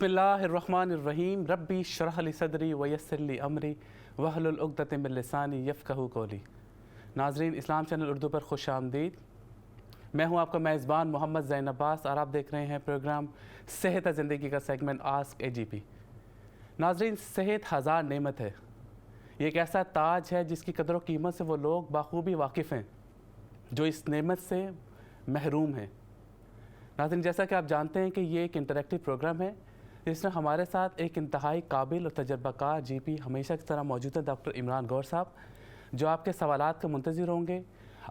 اللہ الرحمن الرحیم ربی اشرح لی صدری ویسر لی امری واحلل عقدۃ من لسانی یفقہوا قولی۔ ناظرین، اسلام چینل اردو پر خوش آمدید۔ میں ہوں آپ کا میزبان محمد زین عباس اور آپ دیکھ رہے ہیں پروگرام صحت زندگی کا سیگمنٹ آسک اے جی پی۔ ناظرین، صحت ہزار نعمت ہے، یہ ایک ایسا تاج ہے جس کی قدر و قیمت سے وہ لوگ بخوبی واقف ہیں جو اس نعمت سے محروم ہیں۔ ناظرین، جیسا کہ آپ جانتے ہیں کہ یہ ایک انٹریکٹیو پروگرام ہے جس میں ہمارے ساتھ ایک انتہائی قابل اور تجربہ کار جی پی ہمیشہ کی طرح موجود ہیں، ڈاکٹر عمران گور صاحب، جو آپ کے سوالات کا منتظر ہوں گے۔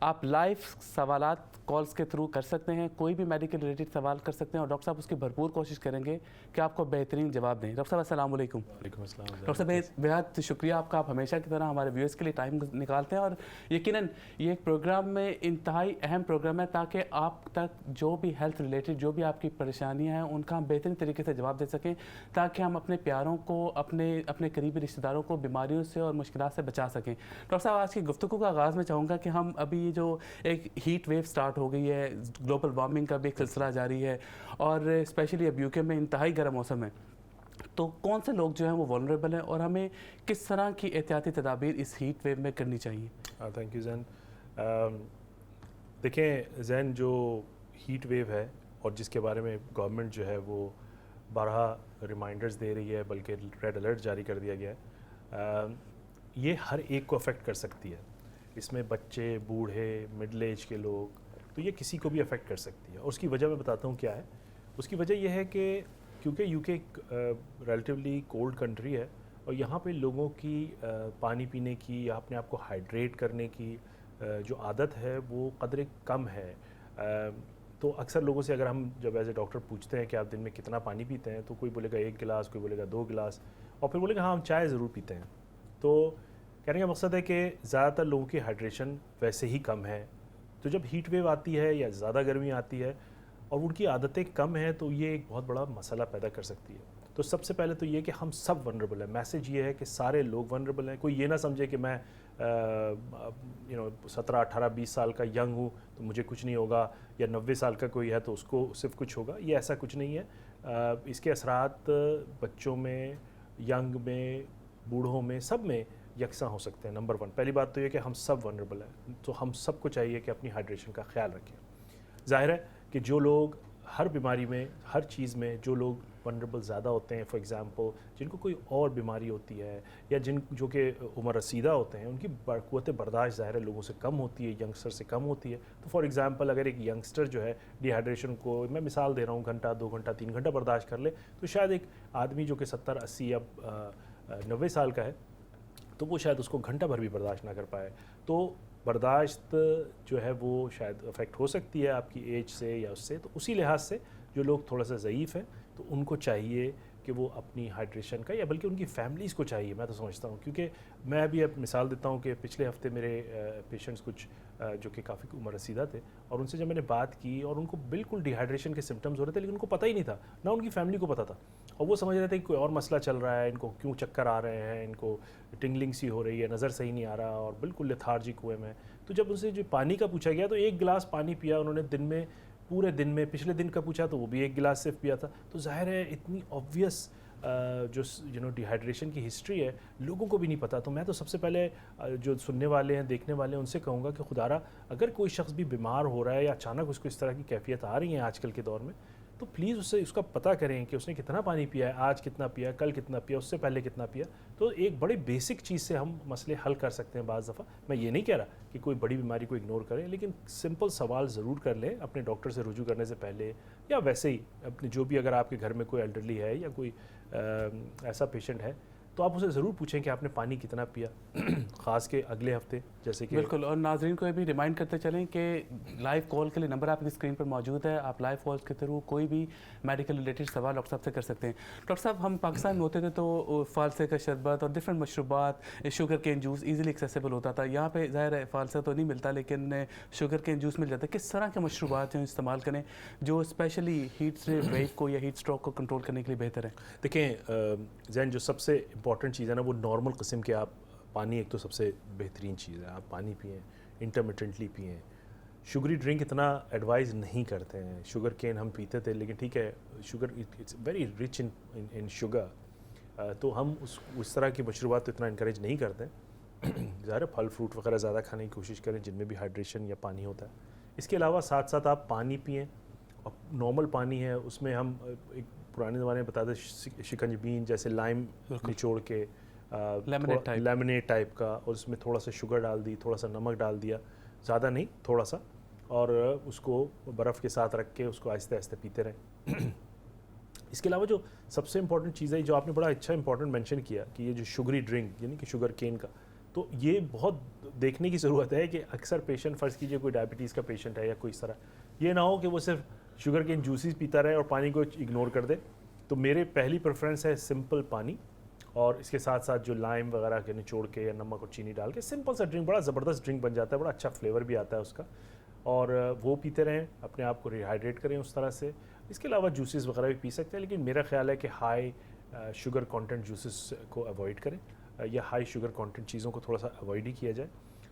آپ لائیو سوالات کالز کے تھرو کر سکتے ہیں، کوئی بھی میڈیکل ریلیٹڈ سوال کر سکتے ہیں اور ڈاکٹر صاحب اس کی بھرپور کوشش کریں گے کہ آپ کو بہترین جواب دیں۔ ڈاکٹر صاحب السلام علیکم۔ وعلیکم السلام۔ ڈاکٹر صاحب بہت شکریہ آپ کا، آپ ہمیشہ کی طرح ہمارے ویورز کے لیے ٹائم نکالتے ہیں اور یقیناً یہ ایک پروگرام میں انتہائی اہم پروگرام ہے تاکہ آپ تک جو بھی ہیلتھ ریلیٹڈ جو بھی آپ کی پریشانیاں ہیں ان کا ہم بہترین طریقے سے جواب دے سکیں، تاکہ ہم اپنے پیاروں کو اپنے قریبی رشتہ داروں کو بیماریوں سے اور مشکلات سے بچا سکیں۔ ڈاکٹر صاحب، آج کی گفتگو کا آغاز میں چاہوں گا کہ ہم ابھی یہ جو ایک ہیٹ ویو سٹارٹ ہو گئی ہے، گلوبل وارمنگ کا بھی ایک سلسلہ جاری ہے اور اسپیشلی اب یو کے میں انتہائی گرم موسم ہے، تو کون سے لوگ جو ہیں وہ وولنریبل ہیں اور ہمیں کس طرح کی احتیاطی تدابیر اس ہیٹ ویو میں کرنی چاہیے؟ تھینک یو زین۔ دیکھیں زین، جو ہیٹ ویو ہے اور جس کے بارے میں گورنمنٹ جو ہے وہ بارہا ریمائنڈرز دے رہی ہے، بلکہ ریڈ الرٹ جاری کر دیا گیا ہے، یہ ہر ایک کو افیکٹ کر سکتی ہے۔ اس میں بچے، بوڑھے، مڈل ایج کے لوگ، تو یہ کسی کو بھی افیکٹ کر سکتی ہے۔ اور اس کی وجہ میں بتاتا ہوں کیا ہے۔ اس کی وجہ یہ ہے کہ کیونکہ یو کے ایک ریلیٹیولی کولڈ کنٹری ہے اور یہاں پہ لوگوں کی پانی پینے کی یا اپنے آپ کو ہائیڈریٹ کرنے کی جو عادت ہے وہ قدرے کم ہے۔ تو اکثر لوگوں سے اگر ہم جب ایز اے ڈاکٹر پوچھتے ہیں کہ آپ دن میں کتنا پانی پیتے ہیں، تو کوئی بولے گا 1 گلاس، کوئی بولے گا 2 گلاس، اور پھر بولے گا ہاں ہم چائے ضرور پیتے ہیں۔ تو کہنے کا مقصد ہے کہ زیادہ تر لوگوں کی ہائیڈریشن ویسے ہی کم ہے، تو جب ہیٹ ویو آتی ہے یا زیادہ گرمی آتی ہے اور ان کی عادتیں کم ہیں تو یہ ایک بہت بڑا مسئلہ پیدا کر سکتی ہے۔ تو سب سے پہلے تو یہ کہ ہم سب ونربل ہیں۔ میسیج یہ ہے کہ سارے لوگ ونربل ہیں۔ کوئی یہ نہ سمجھے کہ میں 17، 18، 20 سال کا ینگ ہوں تو مجھے کچھ نہیں ہوگا، یا 90 سال کا کوئی ہے تو اس کو صرف کچھ ہوگا، یہ ایسا کچھ نہیں ہے۔ اس کے اثرات بچوں میں، ینگ میں، بوڑھوں میں، سب میں یکساں ہو سکتے ہیں۔ نمبر 1 پہلی بات تو یہ کہ ہم سب ونربل ہیں، تو ہم سب کو چاہیے کہ اپنی ہائیڈریشن کا خیال رکھیں۔ ظاہر ہے کہ جو لوگ ہر بیماری میں، ہر چیز میں جو لوگ ونربل زیادہ ہوتے ہیں، فار ایگزامپل جن کو کوئی اور بیماری ہوتی ہے یا جو کہ عمر رسیدہ ہوتے ہیں، ان کی قوت برداشت ظاہر ہے لوگوں سے کم ہوتی ہے، ینگسٹر سے کم ہوتی ہے۔ تو فار ایگزامپل اگر ایک ینگسٹر جو ہے ڈی ہائیڈریشن کو، میں مثال دے رہا ہوں، گھنٹہ، 2 گھنٹہ، 3 گھنٹہ برداشت کر لے، تو شاید ایک آدمی جو کہ 70، 80 یا 90 سال کا ہے تو وہ شاید اس کو گھنٹہ بھر بھی برداشت نہ کر پائے۔ تو برداشت جو ہے وہ شاید افیکٹ ہو سکتی ہے آپ کی ایج سے یا اس سے۔ تو اسی لحاظ سے جو لوگ تھوڑا سا ضعیف ہیں تو ان کو چاہیے کہ وہ اپنی ہائیڈریشن کا، یا بلکہ ان کی فیملیز کو چاہیے، میں تو سمجھتا ہوں، کیونکہ میں بھی اب مثال دیتا ہوں کہ پچھلے ہفتے میرے پیشنٹس کچھ جو کہ کافی عمر رسیدہ تھے، اور ان سے جب میں نے بات کی اور ان کو بالکل ڈی ہائیڈریشن کے سمٹمز ہو رہے تھے، لیکن ان کو پتہ ہی نہیں تھا، نہ ان کی فیملی کو پتہ تھا، اور وہ سمجھ رہے تھے کہ کوئی اور مسئلہ چل رہا ہے، ان کو کیوں چکر آ رہے ہیں، ان کو ٹنگلنگ سی ہو رہی ہے، نظر صحیح نہیں آ رہا، اور بالکل لیتھارجک ہوئے میں۔ تو جب ان سے جو پانی کا پوچھا گیا تو 1 گلاس پانی پیا انہوں نے دن میں، پورے دن میں۔ پچھلے دن کا پوچھا تو وہ بھی 1 گلاس صرف پیا تھا۔ تو ظاہر ہے اتنی آبویس جو ڈی ہائیڈریشن کی ہسٹری ہے لوگوں کو بھی نہیں پتہ۔ تو میں تو سب سے پہلے جو سننے والے ہیں، دیکھنے والے ہیں، ان سے کہوں گا کہ خدا را اگر کوئی شخص بھی بیمار ہو رہا ہے یا اچانک اس کو اس طرح کی کیفیت آ رہی ہیں آج کل کے دور میں، تو پلیز اس کا پتہ کریں کہ اس نے کتنا پانی پیا ہے، آج کتنا پیا، کل کتنا پیا، اس سے پہلے کتنا پیا۔ تو ایک بڑی بیسک چیز سے ہم مسئلے حل کر سکتے ہیں بعض دفعہ۔ میں یہ نہیں کہہ رہا کہ کوئی بڑی بیماری کو اگنور کریں، لیکن سمپل سوال ضرور کر لیں اپنے ڈاکٹر سے رجوع کرنے سے پہلے، یا ویسے ہی اپنے جو بھی، اگر آپ کے گھر میں کوئی ایلڈرلی ہے یا کوئی ایسا پیشنٹ ہے تو آپ اسے ضرور پوچھیں کہ آپ نے پانی کتنا پیا، خاص کے اگلے ہفتے جیسے کہ۔ بالکل، اور ناظرین کو یہ بھی ریمائنڈ کرتے چلیں کہ لائیو کال کے لیے نمبر آپ کی اسکرین پر موجود ہے، آپ لائیو کالز کے تھرو کوئی بھی میڈیکل ریلیٹڈ سوال ڈاکٹر صاحب سے کر سکتے ہیں۔ ڈاکٹر صاحب، ہم پاکستان میں ہوتے تھے تو فالسے کا شربت اور ڈفرینٹ مشروبات، sugar cane juice easily accessible ہوتا تھا۔ یہاں پہ ظاہر ہے فالسا تو نہیں ملتا لیکن شوگر کین جوس مل جاتا ہے۔ کس طرح کے مشروبات ہیں استعمال کریں جو اسپیشلی ہیٹ ویو کو یا ہیٹ اسٹروک کو کنٹرول کرنے کے لیے بہتر ہیں؟ دیکھیں زین، جو سب سے امپورٹنٹ چیز ہے نا، وہ نارمل قسم کے آپ پانی، ایک تو سب سے بہترین چیز ہے، آپ پانی پئیں، انٹرمیٹنٹلی پئیں۔ शुगरी ड्रिंक इतना एडवाइस नहीं करते हैं. शुगर केन हम पीते थे, लेकिन ठीक है, sugar it's very rich in sugar, तो हम उस तरह की मशरूबात तो इतना इनकरेज नहीं करते. ज़ाहिर है फल फ्रूट वगैरह ज़्यादा खाने की कोशिश करें जिनमें भी हाइड्रेशन या पानी होता है. इसके अलावा साथ साथ आप पानी पिएं. और नॉर्मल पानी है उसमें हम एक पुराने ज़माने में बताते शिकंजबीन जैसे लाइम निचोड़ के लेमनेड टाइप का, और उसमें थोड़ा सा शुगर डाल दी, थोड़ा सा नमक डाल दिया, ज़्यादा नहीं थोड़ा सा, और उसको बर्फ़ के साथ रख के उसको आहिस्ते आहिस्ते पीते रहें. इसके अलावा जो सबसे इम्पॉर्टेंट चीज़ है, जो आपने बड़ा अच्छा इंपॉर्टेंट मेंशन किया कि ये जो शुगरी ड्रिंक यानी कि शुगर केन का, तो ये बहुत देखने की ज़रूरत है कि अक्सर पेशेंट, फ़र्ज़ कीजिए कोई डायबिटीज़ का पेशेंट है या कोई इस तरह, ये ना हो कि वो सिर्फ शुगर केन जूसेस पीता रहे और पानी को इग्नोर कर दे. तो मेरे पहली प्रेफरेंस है सिंपल पानी, और इसके साथ साथ जो लाइम वगैरह के निचोड़ के या नमक और चीनी डाल के सिंपल सा ड्रिंक, बड़ा ज़बरदस्त ड्रिंक बन जाता है, बड़ा अच्छा फ्लेवर भी आता है उसका, और वो पीते रहें, अपने आप को रिहाइड्रेट करें उस तरह से. इसके अलावा जूसेस वगैरह भी पी सकते हैं, लेकिन मेरा ख्याल है कि हाई शुगर कंटेंट जूसेस को अवॉइड करें, या हाई शुगर कंटेंट चीज़ों को थोड़ा सा अवॉइड ही किया जाए.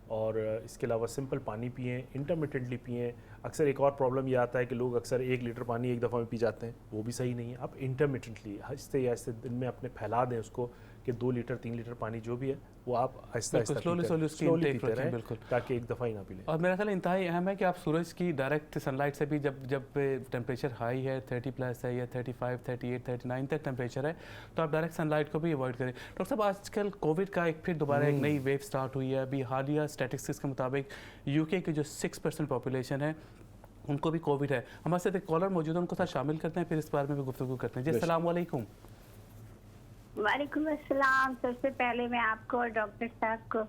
और इसके अलावा सिंपल पानी पिएं, इंटरमिटेंटली पिएं. अक्सर एक और प्रॉब्लम ये आता है कि लोग अक्सर 1 लीटर पानी एक दफ़ा में पी जाते हैं, वो भी सही नहीं है. आप इंटरमिटेंटली आहिस्ते आहिस्ते दिन में अपने फैला दें उसको कि 2 लीटर 3 लीटर पानी जो भी है वो आप आहिस्ता आहिस्ता स्लोली पीते रहें, ताकि एक दफ़ा ही ना पी लें. और मेरा ख्याल इंतहाई अहम है कि आप सूरज की डायरेक्ट सनलाइट से भी जब टेम्परेचर हाई है, 30+ है या 35, 38, 39 तक टेम्परेचर है, तो आप डायरेक्ट सनलाइट को भी अवॉइड करें. डॉक्टर साहब, आजकल कोविड का फिर दोबारा एक नई वेव स्टार्ट हुई है. अभी हालिया स्टैटिस्टिक्स के मुताबिक यूके की जो 6% पॉपुलेशन है उनको भी कोविड है. हमारे साथ एक कॉलर मौजूद है, उनको साथ शामिल करते हैं, फिर इस बारे में भी गुफ्तगू करते हैं. जी, अस्सलाम वालेकुम. वालेकुम अस्सलाम. सबसे पहले मैं आपको और डॉक्टर साहब को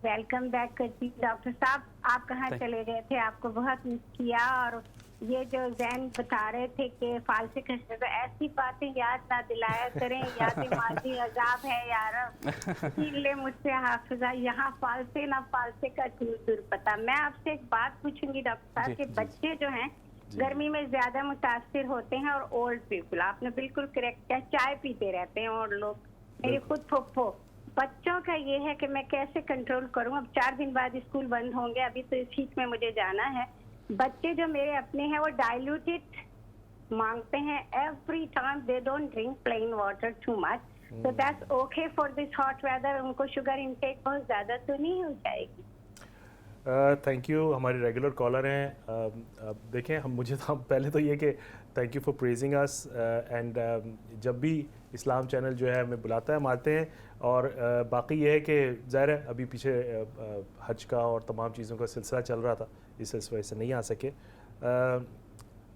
वेलकम बैक करती हूँ. डॉक्टर साहब, आप कहाँ चले गए थे? आपको बहुत मिस किया. और ये जो जैन बता रहे थे कि फालसे खसरे, तो ऐसी बातें याद ना दिलाया करें, यादें माजी अजाब है यार. ले मुझसे हाफिजा, यहाँ फालसे ना फालसे का दूर पता. मैं आपसे एक बात पूछूंगी डॉक्टर साहब के बच्चे जो हैं गर्मी में ज्यादा मुतासिर होते हैं, और ओल्ड पीपल, आपने बिल्कुल करेक्ट है, चाय पीते रहते हैं और लोग. मेरी खुद फुफ्फो. बच्चों का ये है कि मैं कैसे कंट्रोल करूं. अब 4 दिन बाद स्कूल बंद होंगे, अभी तो इस हीट में मुझे जाना है. बच्चे जो मेरे अपने हैं वो डाइल्यूटेड मांगते हैं every time. They don't drink plain water too much, so that's okay for this hot weather. उनको शुगर इनटेक बहुत ज्यादा तो नहीं हो जाएगी? Thank you. हमारे रेगुलर कॉलर हैं. देखें, मुझे तो पहले तो ये कि thank you for praising us, and जब भी इस्लाम चैनल जो है हमें बुलाता है हम आते हैं. और बाकी ये है कि ज़ाहिर है अभी पीछे हज का और तमाम चीज़ों का सिलसिला चल रहा था, इस वजह से नहीं आ सके.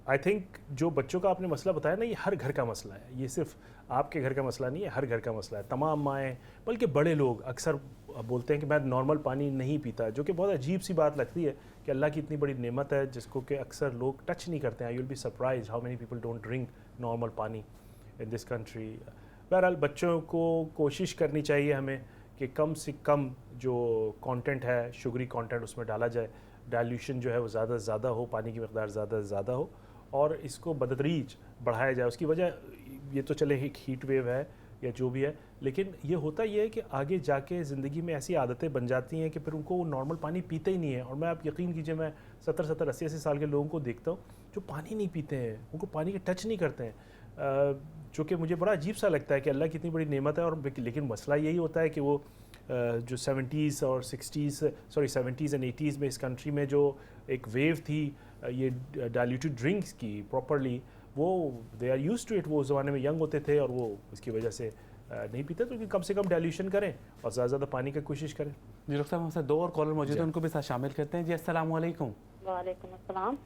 आई थिंक जो बच्चों का आपने मसला बताया ना, ये हर घर का मसला है. ये सिर्फ आपके घर का मसला नहीं है, हर घर का मसला है. तमाम माएँ बल्कि बड़े लोग अक्सर बोलते हैं कि मैं नॉर्मल पानी नहीं पीता, जो कि बहुत अजीब सी बात लगती है कि अल्लाह की इतनी बड़ी नेमत है जिसको कि अक्सर लोग टच नहीं करते हैं. You will be surprise how many people don't drink normal पानी इन दिस कंट्री. बहरहाल बच्चों को कोशिश करनी चाहिए हमें कि कम से कम जो कंटेंट है, शुगरी कंटेंट उसमें डाला जाए. डाइल्यूशन जो है वो ज़्यादा से ज़्यादा हो, पानी की मकदार ज़्यादा से ज़्यादा हो, और इसको बतदरीज बढ़ाया जाए. उसकी वजह ये तो चले एक हीट वेव है या जो भी है, लेकिन ये होता ये है कि आगे जाके ज़िंदगी में ऐसी आदतें बन जाती हैं कि फिर उनको वो नॉर्मल पानी पीते ही नहीं है. और मैं, आप यकीन कीजिए, मैं 70-70, 80-80 साल के लोगों को देखता हूँ जो पानी नहीं पीते हैं, उनको पानी के टच नहीं करते हैं, जो कि मुझे बड़ा अजीब सा लगता है कि अल्लाह की इतनी बड़ी नेमत है. और लेकिन मसला यही होता है कि वो जो 70s और 70s एंड 80s में इस कंट्री में जो एक वेव थी ये डाइल्यूटेड ड्रिंक्स की प्रॉपरली, वो they are used to it. वो उस ज़माने में यंग होते थे और वो इसकी वजह से नहीं पीते. तो कम से कम डाइल्यूशन करें और ज़्यादा ज़्यादा पानी की कोशिश करें. जी डॉक्टर साहब, हमसे 2 और कॉलर मौजूद हैं, उनको भी साथ शामिल करते हैं. जी, अस्सलाम वालेकुम. वालेकुम अस्सलाम.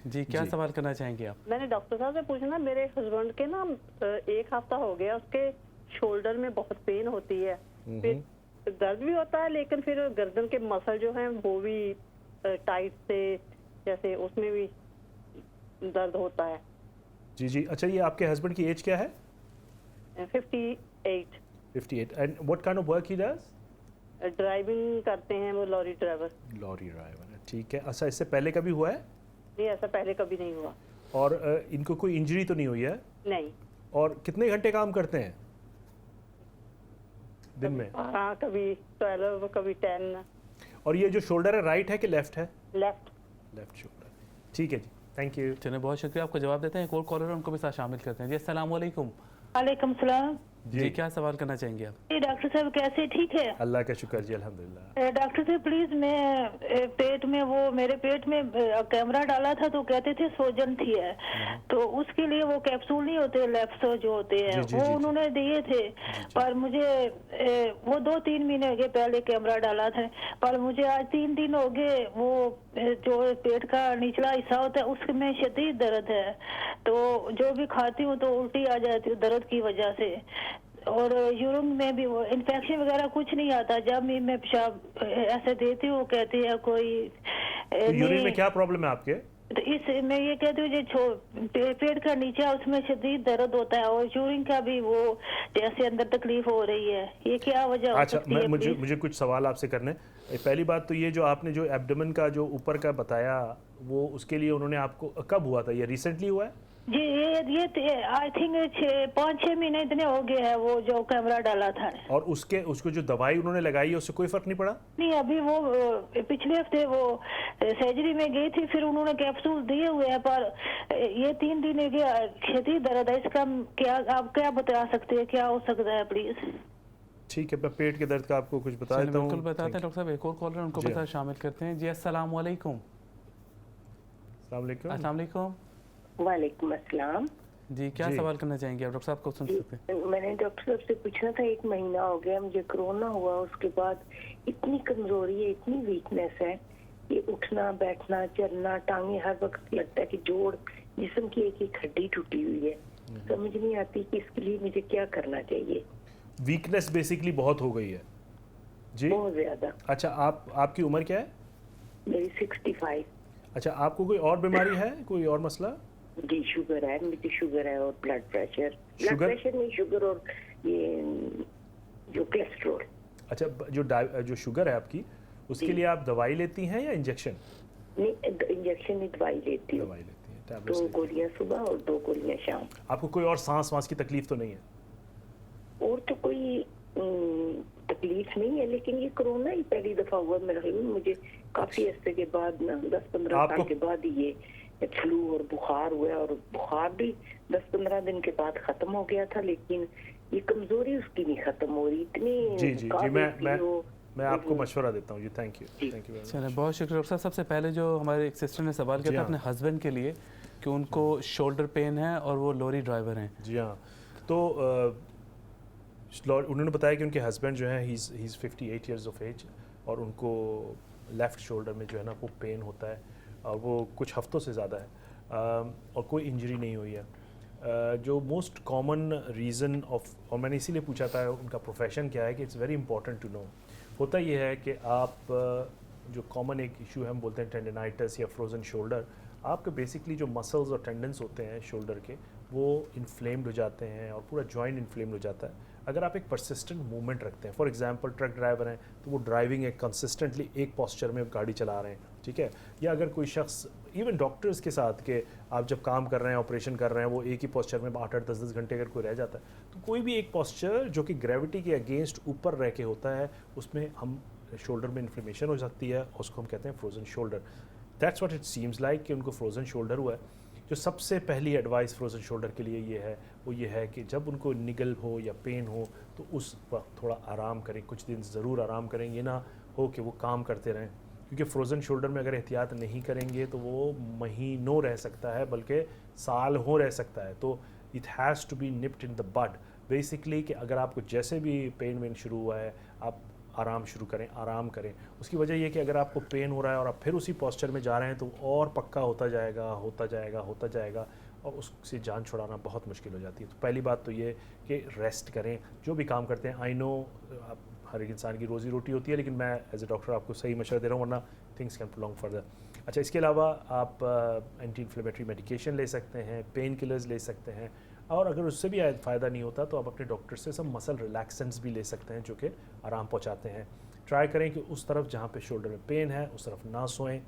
जी, क्या सवाल करना चाहेंगे आप? मैंने डॉक्टर साहब से पूछना, मेरे हस्बैंड के ना 1 हफ्ता हो गया, उसके शोल्डर में बहुत पेन होती है, फिर दर्द भी होता है, लेकिन फिर गर्दन के मसल जो हैं वो भी टाइट से जैसे उसमें भी दर्द होता है. जी जी. अच्छा, ये आपके हस्बैंड की एज क्या है? 58. 58. And what kind of work he does? Driving करते हैं वो, लॉरी ड्राइवर. लॉरी ड्राइवर, ठीक है. अच्छा, इससे पहले कभी हुआ है? नहीं, ऐसा पहले कभी नहीं हुआ. और इनको कोई इंजरी तो नहीं हुई है? नहीं. और कितने घंटे काम करते हैं दिन में? हाँ, कभी 12, कभी 10. और ये जो शोल्डर है राइट है कि लेफ्ट है? लेफ्ट. Left shoulder. ठीक है जी, थैंक यू। चलिए बहुत शुक्रिया, आपको जवाब देते हैं। एक और कॉलर उनको भी साथ शामिल करते हैं। जी अस्सलाम वालेकुम। वालेकुम सलाम जी क्या सवाल करना चाहेंगे आप? जी डॉक्टर साहब कैसे, ठीक है? अल्लाह का शुक्र जी, अल्हम्दुलिल्लाह। डॉक्टर साहब प्लीज, मैं पेट में वो मेरे पेट में कैमरा डाला था तो कहते थे सोजन थी है, तो उसके लिए वो कैप्सूल नहीं होते लेप्सो जो होते हैं जी, वो जी, उन्होंने दिए थे, पर मुझे वो 2-3 महीने हो गए पहले कैमरा डाला था, पर मुझे आज 3 दिन हो गए वो जो पेट का निचला हिस्सा होता है उसमें शदीद दर्द है, तो जो भी खाती हूँ तो उल्टी आ जाती है दर्द की वजह से, और यूरिन में भी वो इन्फेक्शन वगैरह कुछ नहीं आता, जब भी मैं पेशाब ऐसे देती हूँ कहती है कोई तो यूरिन में क्या प्रॉब्लम है आपके? तो इस मैं ये कहती हूँ जो पेट का नीचे उसमें शदीद दर्द होता है, और यूरिन का भी वो जैसे अंदर तकलीफ हो रही है, ये क्या वजह हो अच्छा, सकती है? मुझे कुछ सवाल आपसे करने। पहली बात तो ये जो आपने जो एब्डोमेन का जो ऊपर का बताया, वो उसके लिए उन्होंने आपको कब हुआ था? ये रिसेंटली हुआ है? जी ये आई थिंक 5-6 महीने इतने हो गए हैं वो जो कैमरा डाला था। और उसको जो दवाई उन्होंने लगाई है उससे कोई फर्क नहीं पड़ा? नहीं, अभी वो पिछले हफ्ते वो सर्जरी में गई थी, फिर उन्होंने कैप्सूल दिए हुए हैं, पर ये 3 दिन शदीद दर्द है, इसका क्या आप क्या बता सकते हैं, क्या हो सकता है प्लीज? ठीक है, मैं पेट के दर्द का आपको कुछ बता देता हूँ। बिल्कुल बताते हैं डॉक्टर साहब। एक और कॉलर उनको जी भी साथ शामिल करते हैं। जी अस्सलाम वालेकुम। अस्सलाम वालेकुम। अस्सलाम वालेकुम। वालेकुम अस्सलाम। जी क्या जी। सवाल करना चाहेंगे आप? डॉक्टर साहब को सुन सकते हैं। मैंने डॉक्टर साहब से पूछना था, 1 महीना हो गया मुझे कोरोना हुआ, उसके बाद इतनी कमजोरी है, इतनी वीकनेस है कि उठना बैठना चलना टांगे हर वक्त लगता है कि जोड़ जिस्म की एक हड्डी टूटी हुई है, समझ नहीं आती कि इसके लिए मुझे क्या करना चाहिए। वीकनेस बेसिकली बहुत हो गई है जी? बहुत ज्यादा। अच्छा, आपकी उम्र क्या है? मेरी 65। अच्छा, आपको कोई और बीमारी है, कोई और मसला? जी शुगर है, मुझे शुगर है और blood pressure. Blood sugar? Pressure नहीं, शुगर और ये जो कोलेस्ट्रॉल। अच्छा, जो शुगर है आपकी, उसके लिए आप दवाई लेती हैं या इंजेक्शन? नहीं, इंजेक्शन नहीं, दवाई लेती हूँ, दवाई लेती हैं, 2 टैबलेट्स लेती हैं। गोलियां सुबह और 2 गोलियां शाम। आपको कोई और सांस की तकलीफ तो नहीं है? और तो कोई तकलीफ नहीं है, लेकिन ये कोरोना ही पहली दफा हुआ मेरे ख्याल में, मुझे काफी अरसे के बाद ना 10-15 साल के बाद ही ये फ्लू और बुखार हुआ, और बुखार भी 10-15 दिन के बाद खत्म हो गया था, लेकिन ये कमजोरी उसकी नहीं खत्म हो रही, इतनी जी जी जी, काबिल थी वो। मैं आपको मशवरा देता हूँ जी। Thank you very much. चलिए बहुत शुक्रिया डॉक्टर साहब। सबसे पहले जो हमारे एक सिस्टर ने सवाल किया जी था हाँ। अपने हस्बैंड के लिए कि उनको शोल्डर पेन है और वो लॉरी ड्राइवर हैं। जी हाँ, तो उन्होंने बताया कि उनके हस्बैंड जो है he is 58 years of age, और उनको लेफ़्ट शोल्डर में जो है ना वो पेन होता है, और वो कुछ हफ्तों से ज़्यादा है, और कोई इंजरी नहीं हुई है। जो मोस्ट कॉमन रीज़न ऑफ, और मैंने इसीलिए पूछा था उनका प्रोफेशन क्या है, कि it's very important to know. होता ये है कि आप जो कॉमन एक इशू है, हम बोलते हैं टेंडनाइटिस या फ्रोज़न शोल्डर, आपके बेसिकली जो मसल्स और टेंडन्स होते हैं शोल्डर के, वो इन्फ्लेम्ड हो जाते हैं और पूरा जॉइंट इन्फ्लेम्ड हो जाता है। अगर आप एक परसिस्टेंट मूवमेंट रखते हैं, फॉर एग्जांपल ट्रक ड्राइवर हैं तो वो ड्राइविंग एक कंसिस्टेंटली एक पोस्चर में गाड़ी चला रहे हैं, ठीक है, या अगर कोई शख्स, इवन डॉक्टर्स के साथ, कि आप जब काम कर रहे हैं, ऑपरेशन कर रहे हैं, वो एक ही पोस्चर में 8-8, 10-10 घंटे अगर कोई रह जाता है, तो कोई भी एक पोस्चर जो कि ग्रेविटी के अगेंस्ट ऊपर रह के होता है, उसमें हम शोल्डर में इन्फ्लेमेशन हो सकती है, उसको हम कहते हैं frozen shoulder. That's what it seems like कि उनको फ्रोजन शोल्डर हुआ है। जो सबसे पहली एडवाइस फ्रोजन शोल्डर के लिए ये है, वो ये है कि जब उनको निगल हो या पेन हो तो उस वक्त थोड़ा आराम करें, कुछ दिन ज़रूर आराम करें, ये ना हो कि वो काम करते रहें, क्योंकि फ्रोज़न शोल्डर में अगर एहतियात नहीं करेंगे तो वो महीनों रह सकता है, बल्कि साल हो रह सकता है। तो it has to be nipped in the bud basically, कि अगर आपको जैसे भी पेन वेन शुरू हुआ है, आप आराम शुरू करें, आराम करें। उसकी वजह ये कि अगर आपको पेन हो रहा है और आप फिर उसी पोस्चर में जा रहे हैं तो और पक्का होता जाएगा, होता जाएगा, होता जाएगा, और उससे जान छुड़ाना बहुत मुश्किल हो जाती है। तो पहली बात तो ये कि रेस्ट करें, जो भी काम करते हैं। आई नो हर एक इंसान की रोज़ी रोटी होती है, लेकिन मैं एज ए डॉक्टर आपको सही मशवरा दे रहा हूँ, वरना थिंग्स कैन प्रोलॉन्ग फर्दर। अच्छा, इसके अलावा आप एंटी इन्फ्लेमेटरी मेडिकेशन ले सकते हैं, पेन किलर्स ले सकते हैं, और अगर उससे भी फ़ायदा नहीं होता तो आप अपने डॉक्टर से सब मसल रिलैक्सेंट्स भी ले सकते हैं, जो कि आराम पहुंचाते हैं। ट्राई करें कि उस तरफ जहाँ पे शोल्डर में पेन है उस तरफ ना सोएं।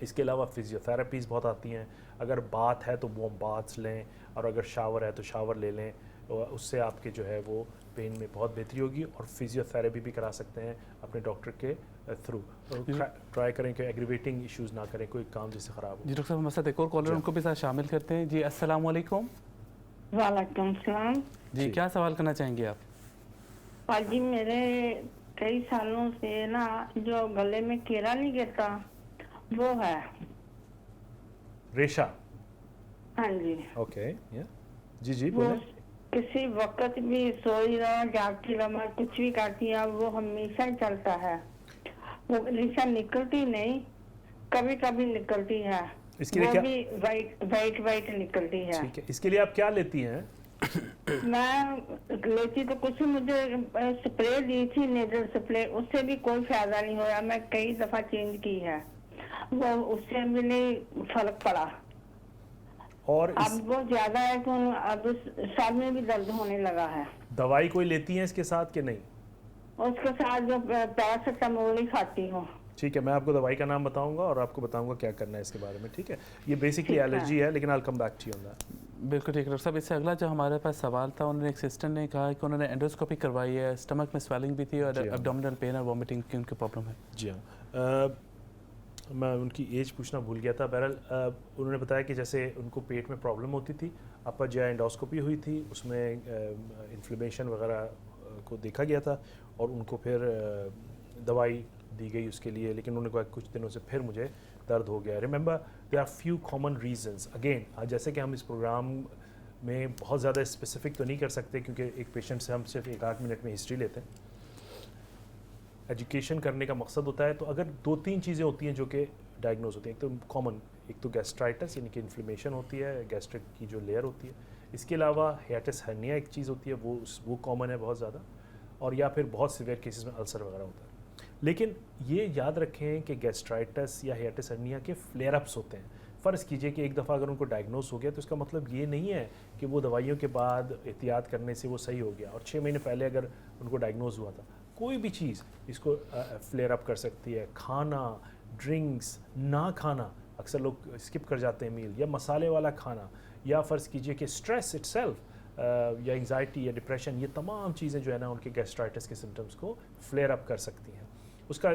इसके अलावा फिजियोथेरेपीज़ बहुत आती हैं। अगर बाथ है तो वार्म बाथ्स लें, और अगर शावर है तो शावर ले लें, और उससे आपके जो है वो پین میں بہت بہتری ہوگی اور فزیو تھراپی بھی کرا سکتے ہیں اپنے ڈاکٹر کے تھرو. ٹرائی کریں کہ ایگریویٹنگ ایشوز نہ کریں کوئی کام جس سے خراب ہو. جی ڈاکٹر صاحب ہمارے ساتھ ایک اور کالر ان کو بھی ساتھ شامل کرتے ہیں. جی السلام علیکم. وعلیکم السلام. جی کیا سوال کرنا چاہیں گے آپ؟ جی میرے کئی سالوں سے نا جو گلے میں کیڑا نہیں گرتا وہ ہے. ریشا. ہاں جی. اوکے جی وہ بولیں. کسی وقت بھی سوئی رہا جاگتی رہا میں کچھ بھی کرتی ہوں وہ ہمیشہ چلتا ہے. وہ ریشا نکلتی نہیں کبھی کبھی نکلتی ہے. اس کے لیے وہ کیا بھی وائٹ نکلتی ہے. ٹھیک ہے اس کے لیے آپ کیا لیتی ہیں؟ میں لیتی تو کچھ مجھے سپرے دی تھی نیزل سپرے اس سے بھی کوئی فائدہ نہیں ہوا. میں کئی دفعہ چینج کی ہے وہ اس سے بھی نہیں فرق پڑا. اور اب وہ زیادہ ہے تو اب سر میں بھی درد ہونے لگا ہے. دوائی کوئی لیتی ہیں اس کے ساتھ کہ نہیں؟ اس کے ساتھ جو پیراسیٹامول ہی کھاتی ہوں. ٹھیک ہے میں آپ کو دوائی کا نام بتاؤں گا اور آپ کو بتاؤں گا کیا کرنا ہے اس کے بارے میں. ٹھیک ہے یہ بیسکلی الرجی ہے لیکن I'll come back to you on that. بالکل ٹھیک ہے ڈاکٹر صاحب. اس سے اگلا جو ہمارے پاس سوال تھا انہوں نے ایک سسٹر نے کہا کہ انہوں نے اینڈوسکوپی کروائی ہے اسٹمک میں سویلنگ بھی تھی اور ایبڈومینل پین اور وامٹنگ کی ان کی پرابلم ہے. جی ہاں میں ان کی ایج پوچھنا بھول گیا تھا. بہرحال انہوں نے بتایا کہ جیسے ان کو پیٹ میں پرابلم ہوتی تھی اپر جی اینڈوسکوپی ہوئی تھی اس میں انفلیمیشن وغیرہ کو دیکھا گیا تھا اور ان کو پھر دوائی دی گئی اس کے لیے لیکن انہوں نے کہا کچھ دنوں سے پھر مجھے درد ہو گیا. Remember there are few common reasons. Again جیسے کہ ہم اس پروگرام میں بہت زیادہ اسپیسیفک تو نہیں کر سکتے کیونکہ ایک پیشنٹ سے ہم صرف 1-8 منٹ میں ہسٹری لیتے ہیں. ایجوکیشن کرنے کا مقصد ہوتا ہے تو اگر 2-3 چیزیں ہوتی ہیں جو کہ ڈائگنوز ہوتی ہیں. ایک تو کامن ایک تو گیسٹرائٹس یعنی کہ انفلیمیشن ہوتی ہے گیسٹرک کی جو لیئر ہوتی ہے. اس کے علاوہ ہیاٹس ہرنیا ایک چیز ہوتی ہے وہ کامن ہے بہت زیادہ اور یا پھر بہت سیویئر کیسز میں السر وغیرہ ہوتا ہے. لیکن یہ یاد رکھیں کہ گیسٹرائٹس یا ہیاٹس ہرنیا کے فلیئر اپس ہوتے ہیں. فرض کیجئے کہ ایک دفعہ اگر ان کو ڈائگنوز ہو گیا تو اس کا مطلب یہ نہیں ہے کہ وہ دوائیوں کے بعد احتیاط کرنے سے وہ صحیح ہو گیا اور 6 مہینے پہلے اگر ان کو ڈائگنوز ہوا تھا. کوئی بھی چیز اس کو فلیئر اپ کر سکتی ہے. کھانا ڈرنکس نہ کھانا اکثر لوگ اسکپ کر جاتے ہیں میل یا مسالے والا کھانا یا فرض کیجئے کہ اسٹریس اٹ سیلف یا انگزائٹی یا ڈپریشن یہ تمام چیزیں جو ہے نا ان کے گیسٹرائٹس کے سمٹمس کو فلیئر اپ کر سکتی ہیں. اس کا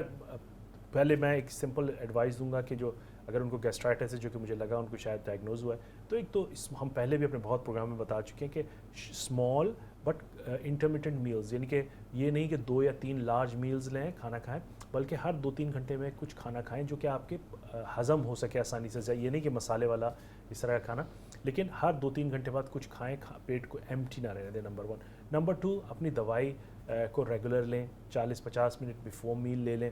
پہلے میں ایک سمپل ایڈوائس دوں گا کہ جو اگر ان کو گیسٹرائٹس ہے جو کہ مجھے لگا ان کو شاید ڈائگنوز ہوا ہے تو ایک تو ہم پہلے بھی اپنے بہت پروگرام میں بتا چکے ہیں کہ اسمال بٹ انٹرمیٹنٹ میلز یعنی کہ یہ نہیں کہ 2 یا 3 لارج میلز لیں کھانا کھائیں بلکہ ہر 2-3 گھنٹے میں کچھ کھانا کھائیں جو کہ آپ کے ہضم ہو سکے آسانی سے. یہ نہیں کہ مسالے والا اس طرح کا کھانا لیکن ہر 2-3 گھنٹے بعد کچھ کھائیں پیٹ کو ایمٹی نہ رہنے دیں. نمبر 1. نمبر 2 اپنی دوائی کو ریگولر لیں 40-50 منٹ بیفور میل لے لیں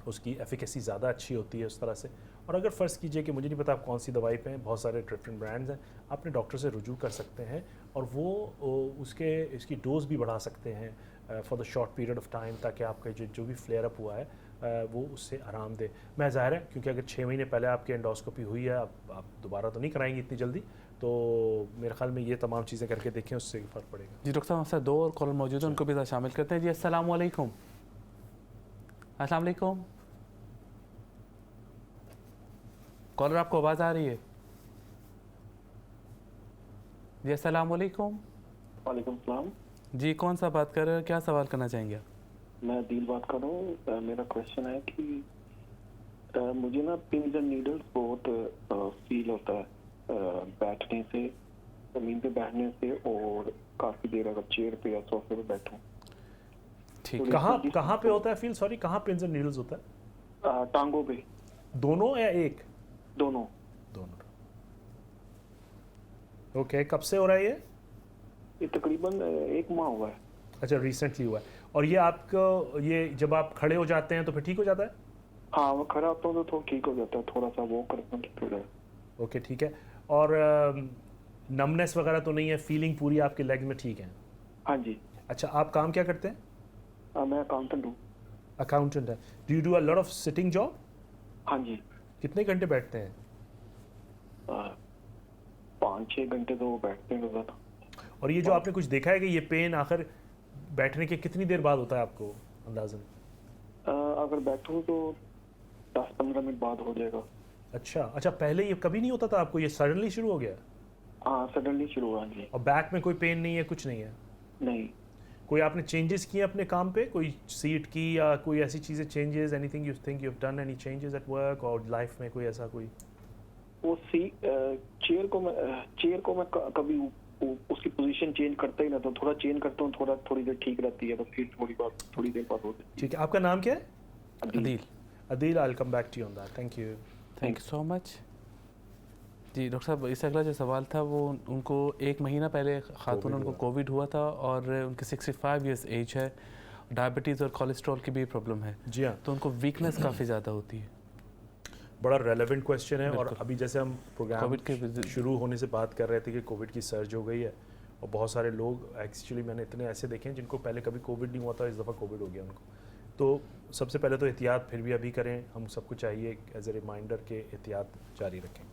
اس کی ایفیکیسی زیادہ اچھی ہوتی ہے اس طرح سے. اور اگر فرض کیجئے کہ مجھے نہیں پتا آپ کون سی دوائی پہ ہیں بہت سارے ڈفرینٹ برانڈز ہیں آپ اپنے ڈاکٹر سے رجوع کر سکتے ہیں اور وہ اس کی ڈوز بھی بڑھا سکتے ہیں for the short period of time تاکہ آپ کا جو بھی فلیئر اپ ہوا ہے وہ اس سے آرام دے. میں ظاہر ہے کیونکہ اگر 6 مہینے پہلے آپ کی اینڈوسکوپی ہوئی ہے آپ دوبارہ تو نہیں کرائیں گے اتنی جلدی تو میرے خیال میں یہ تمام چیزیں کر کے دیکھیں اس سے فرق پڑے گا. جی ڈاکٹر صاحب ہم سے 2 اور کالر موجود ہیں ان کو بھی شامل کرتے ہیں. جی السلام علیکم. السلام علیکم کالر آپ کو آواز آ رہی ہے؟ جی السلام علیکم. وعلیکم السلام. جی کون سا بات کر رہے ہیں کیا سوال کرنا چاہیں گے؟ میں دل بات کر رہا ہوں. میرا کوشچن ہے کہ مجھے نا پنز اینڈ نیڈلز بہت فیل ہوتا ہے بیٹھنے سے زمین پہ بیٹھنے سے اور کافی دیر اگر چیئر پہ یا صوفے پہ بیٹھوں. ٹھیک کہاں پہ ہوتا ہے فیل سوری کہاں پنز اینڈ نیڈلز ہوتا ہے؟ ٹانگوں پہ. دونوں یا ایک؟ دونوں. اوکے کب سے ہو رہا ہے یہ تقریباً 1 ماہ ہوا ہے. اچھا ریسنٹلی ہوا ہے. اور یہ آپ کو یہ جب آپ کھڑے ہو جاتے ہیں تو پھر ٹھیک ہو جاتا ہے؟ ہاں وہ کھڑا ہوتا ہوں تو تھوڑا ٹھیک ہو جاتا ہے تھوڑا سا وہ کرتا ہوں ٹھیک ہو جائے. اوکے ٹھیک ہے. اور نمنس وغیرہ تو نہیں ہے فیلنگ پوری آپ کے لیگ میں ٹھیک ہے؟ ہاں جی. اچھا آپ کام کیا کرتے ہیں؟ میں اکاؤنٹنٹ ہوں. اکاؤنٹنٹ ہے. Do you do a lot of sitting job? ہاں جی. کتنے گھنٹے بیٹھتے ہیں؟ 5-6 گھنٹے تو بیٹھتے ہیں روزانہ. اور یہ جو آپ نے کچھ دیکھا ہے کہ یہ پین آخر بیٹھنے کے کتنی دیر بعد ہوتا ہے آپ کو اندازاً؟ اگر بیٹھوں تو 10-15 منٹ بعد ہو جائے گا. اچھا پہلے یہ کبھی نہیں ہوتا تھا آپ کو یہ سڈنلی شروع ہو گیا؟ ہاں سڈنلی شروع ہوا. جی. اور بیک میں کوئی پین نہیں ہے کچھ نہیں ہے؟ نہیں. कोई आपने चेंजेस किए अपने काम पे, कोई सीट की या कोई ऐसी चीज़ें changes, anything you think you have done any changes at work और लाइफ में, कोई ऐसा कोई? वो चेयर को मैं कभी उसकी पोजीशन चेंज करता ही ना, तो थोड़ा चेंज करता हूँ, थोड़ी देर ठीक रहती है, तो फिर थोड़ी देर बाद होती है। ठीक है, आपका नाम क्या है? Adeel. Adeel, I will come back to you on that, thank you. Thank you so much. जी डॉक्टर साहब, इससे अगला जो सवाल था वो उनको 1 महीना पहले खातून उनको कोविड हुआ था और उनकी 65 इयर्स एज है, डायबिटीज़ और कोलेस्ट्रॉल की भी प्रॉब्लम है। जी हाँ, तो उनको वीकनेस काफ़ी ज़्यादा होती है। बड़ा रेलेवेंट क्वेश्चन है। और अभी जैसे हम प्रोग्राम कोविड के शुरू होने से बात कर रहे थे कि कोविड की सर्ज हो गई है और बहुत सारे लोग, एक्चुअली मैंने इतने ऐसे देखे हैं जिनको पहले कभी कोविड नहीं हुआ था, इस दफ़ा कोविड हो गया उनको। तो सबसे पहले तो एहतियात फिर भी अभी करें, हम सबको चाहिए एज ए रिमाइंडर के एहतियात जारी रखें।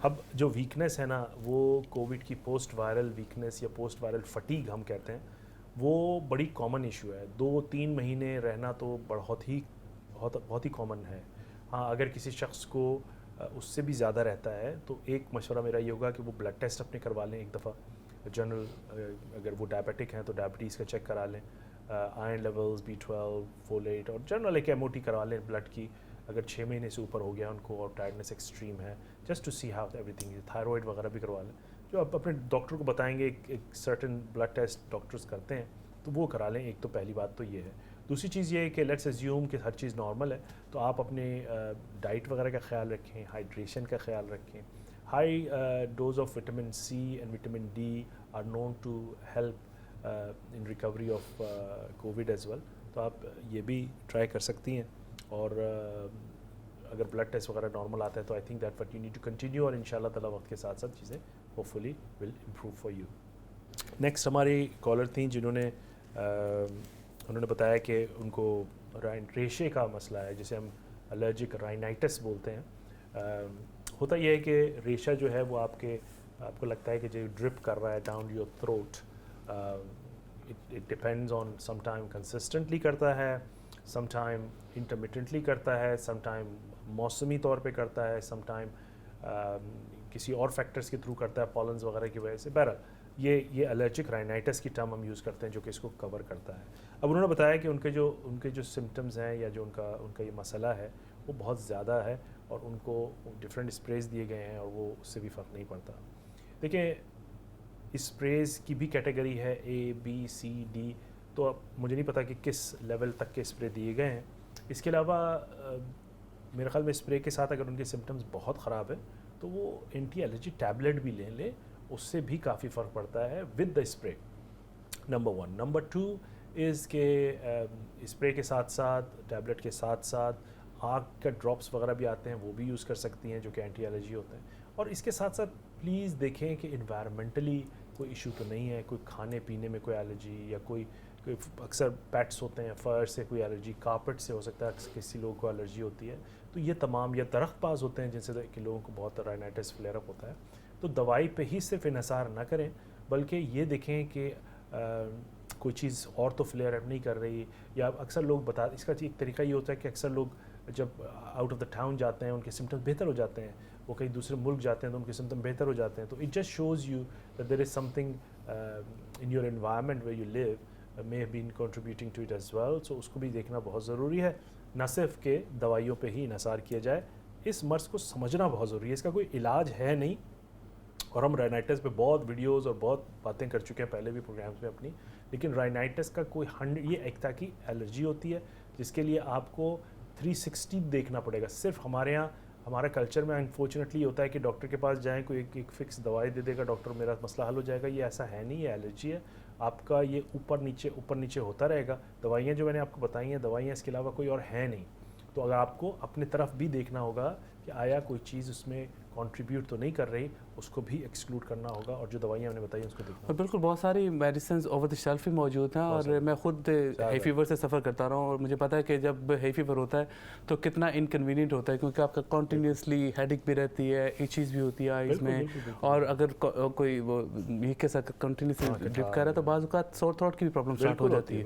अब जो वीकनेस है ना, वो कोविड की पोस्ट वायरल वीकनेस या पोस्ट वायरल फटीग हम कहते हैं, वो बड़ी कॉमन इशू है। 2-3 महीने रहना तो बहुत ही कॉमन है। हाँ, अगर किसी शख्स को उससे भी ज़्यादा रहता है तो एक मशवरा मेरा ये होगा कि वो ब्लड टेस्ट अपने करवा लें एक दफ़ा। जनरल, अगर वो डायबिटिक हैं तो डायबिटीज़ का चेक करा लें, आयरन लेवल्स, B12, फोलेट, और जनरल एक MOT करवा लें ब्लड की, अगर 6 महीने से ऊपर हो गया उनको और टायर्डनेस एक्सट्रीम है, just to see how everything is. Thyroid वगैरह भी करवा लें, जो आप अपने डॉक्टर को बताएंगे। एक सर्टन ब्लड टेस्ट डॉक्टर्स करते हैं तो वो करा लें। एक तो पहली बात तो ये है। दूसरी चीज़ ये है कि लेट्स एज्यूम कि हर चीज़ नॉर्मल है, तो आप अपने डाइट वगैरह का ख्याल रखें, हाइड्रेशन का ख्याल रखें। High dose of vitamin C and vitamin D are known to help in recovery of COVID as well, तो आप ये भी ट्राई कर सकती हैं। और अगर ब्लड टेस्ट वगैरह नॉर्मल आता है तो I think that what you need to continue, और इंशाल्लाह ताला वक्त के साथ साथ चीज़ें hopefully will improve for you. Next हमारी कॉलर थी जिन्होंने उन्होंने बताया कि उनको रेशे का मसला है, जिसे हम एलर्जिक राइनाइटिस बोलते हैं। होता यह है कि रेशा जो है वो आपको लगता है कि जो ड्रिप कर रहा है down your throat, it depends on, some time consistently करता है, सम टाइम इंटरमिटेंटली करता है, सम टाइम मौसमी तौर पे करता है, सम टाइम किसी और फैक्टर्स के थ्रू करता है, पॉलन्स वगैरह की वजह से। बहरहाल ये एलर्जिक राइनाइटिस की टर्म हम यूज़ करते हैं जो कि इसको कवर करता है। अब उन्होंने बताया कि उनके जो सिम्टम्स हैं या जो उनका ये मसला है वो बहुत ज़्यादा है और उनको डिफरेंट स्प्रेज दिए गए हैं और वो उससे भी फ़र्क नहीं पड़ता। देखिए, स्प्रेज की भी कैटेगरी है A, B, C, D, तो अब मुझे नहीं पता कि किस लेवल तक के स्प्रे दिए गए हैं। इसके अलावा मेरे ख्याल में स्प्रे के साथ अगर उनके सिम्टम्स बहुत ख़राब है तो वो एंटी एलर्जी टैबलेट भी लें, उससे भी काफ़ी फ़र्क पड़ता है with the spray, number 1। Number 2 is के स्प्रे के साथ साथ, टैबलेट के साथ साथ आँख का ड्रॉप्स वगैरह भी आते हैं, वो भी यूज़ कर सकती हैं जो कि एंटी एलर्जी होते हैं। और इसके साथ साथ प्लीज़ देखें कि इन्वायरमेंटली कोई इशू तो नहीं है, कोई खाने पीने में कोई एलर्जी या कोई अक्सर पैट्स होते हैं, फर से कोई एलर्जी, कारपेट से हो सकता है किसी लोगों को एलर्जी होती है, तो ये तमाम, या दरख्तबाज होते हैं जिनसे कि लोगों को बहुत राइनाइटिस फ्लेयर अप होता है। तो दवाई पे ही सिर्फ इन्हसार ना करें, बल्कि ये देखें कि कोई चीज़ और तो फ्लेयर अप नहीं कर रही। या अक्सर लोग इसका एक तरीका ये होता है कि अक्सर लोग जब आउट ऑफ द टाउन जाते हैं उनके सिम्टम्स बेहतर हो जाते हैं, वो कहीं दूसरे मुल्क जाते हैं तो उनके सिम्टम बेहतर हो जाते हैं। तो it just shows you that there is something in your environment where you live may have been contributing to it as well, so उसको भी देखना बहुत ज़रूरी है। न सिर्फ के दवाइयों पे ही इन्हसार किया जाए, इस मर्ज़ को समझना बहुत ज़रूरी है। इसका कोई इलाज है नहीं, और हम राइनाइटिस पे बहुत वीडियोस और बहुत बातें कर चुके हैं पहले भी प्रोग्राम्स में अपनी, लेकिन राइनाइटिस का कोई ये एक तरह की एलर्जी होती है जिसके लिए आपको 360 देखना पड़ेगा। सिर्फ हमारे कल्चर में अनफॉर्चुनेटली होता है कि डॉक्टर के पास जाएं, कोई एक फिक्स दवाई दे देगा डॉक्टर, मेरा मसला हल हो जाएगा। ये ऐसा है नहीं, ये एलर्जी है, आपका ये ऊपर नीचे होता रहेगा। दवाइयाँ जो मैंने आपको बताई हैं, दवाइयाँ इसके अलावा कोई और है नहीं। तो अगर आपको अपने तरफ भी देखना होगा कि आया कोई चीज़ उसमें कंट्रीब्यूट तो नहीं कर रही, उसको भी एक्सक्लूड करना होगा, और जो दवाइयाँ मैंने बताई उसको देखना। और बिल्कुल बहुत सारी मेडिसिन ओवर द शेल्फ भी मौजूद हैं, और मैं खुद hay फीवर से सफ़र करता रहा हूँ, और मुझे पता है कि जब hay फीवर होता है तो कितना इनकन्वीनियंट होता है, क्योंकि आपका कॉन्टीन्यूसली हेडेक भी रहती है, इचीज़ भी होती है आइज़ में, और अगर कोई वो वीक के साथ कंटिन्यूसली ड्रिप कर रहा है तो बाज़ औक़ात सोर थ्रोट की भी प्रॉब्लम स्टार्ट हो जाती है।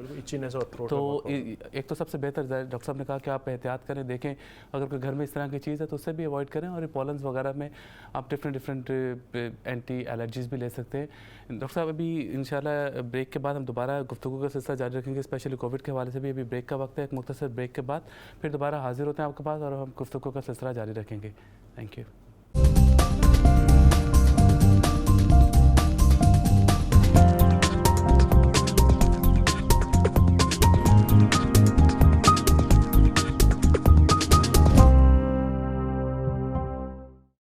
तो एक तो सबसे बेहतर डॉक्टर साहब ने कहा कि आप एहतियात करें, देखें अगर कोई घर में इस तरह की चीज़ है तो उससे भी अवॉइड करें, और पॉलन्स वगैरह میں آپ ڈفرینٹ اینٹی الرجیز بھی لے سکتے ہیں. ڈاکٹر صاحب ابھی انشاءاللہ بریک کے بعد ہم دوبارہ گفتگو کا سلسلہ جاری رکھیں گے, اسپیشلی کووڈ کے حوالے سے بھی. ابھی بریک کا وقت ہے, ایک مختصر بریک کے بعد پھر دوبارہ حاضر ہوتے ہیں آپ کے پاس اور ہم گفتگو کا سلسلہ جاری رکھیں گے. Thank you.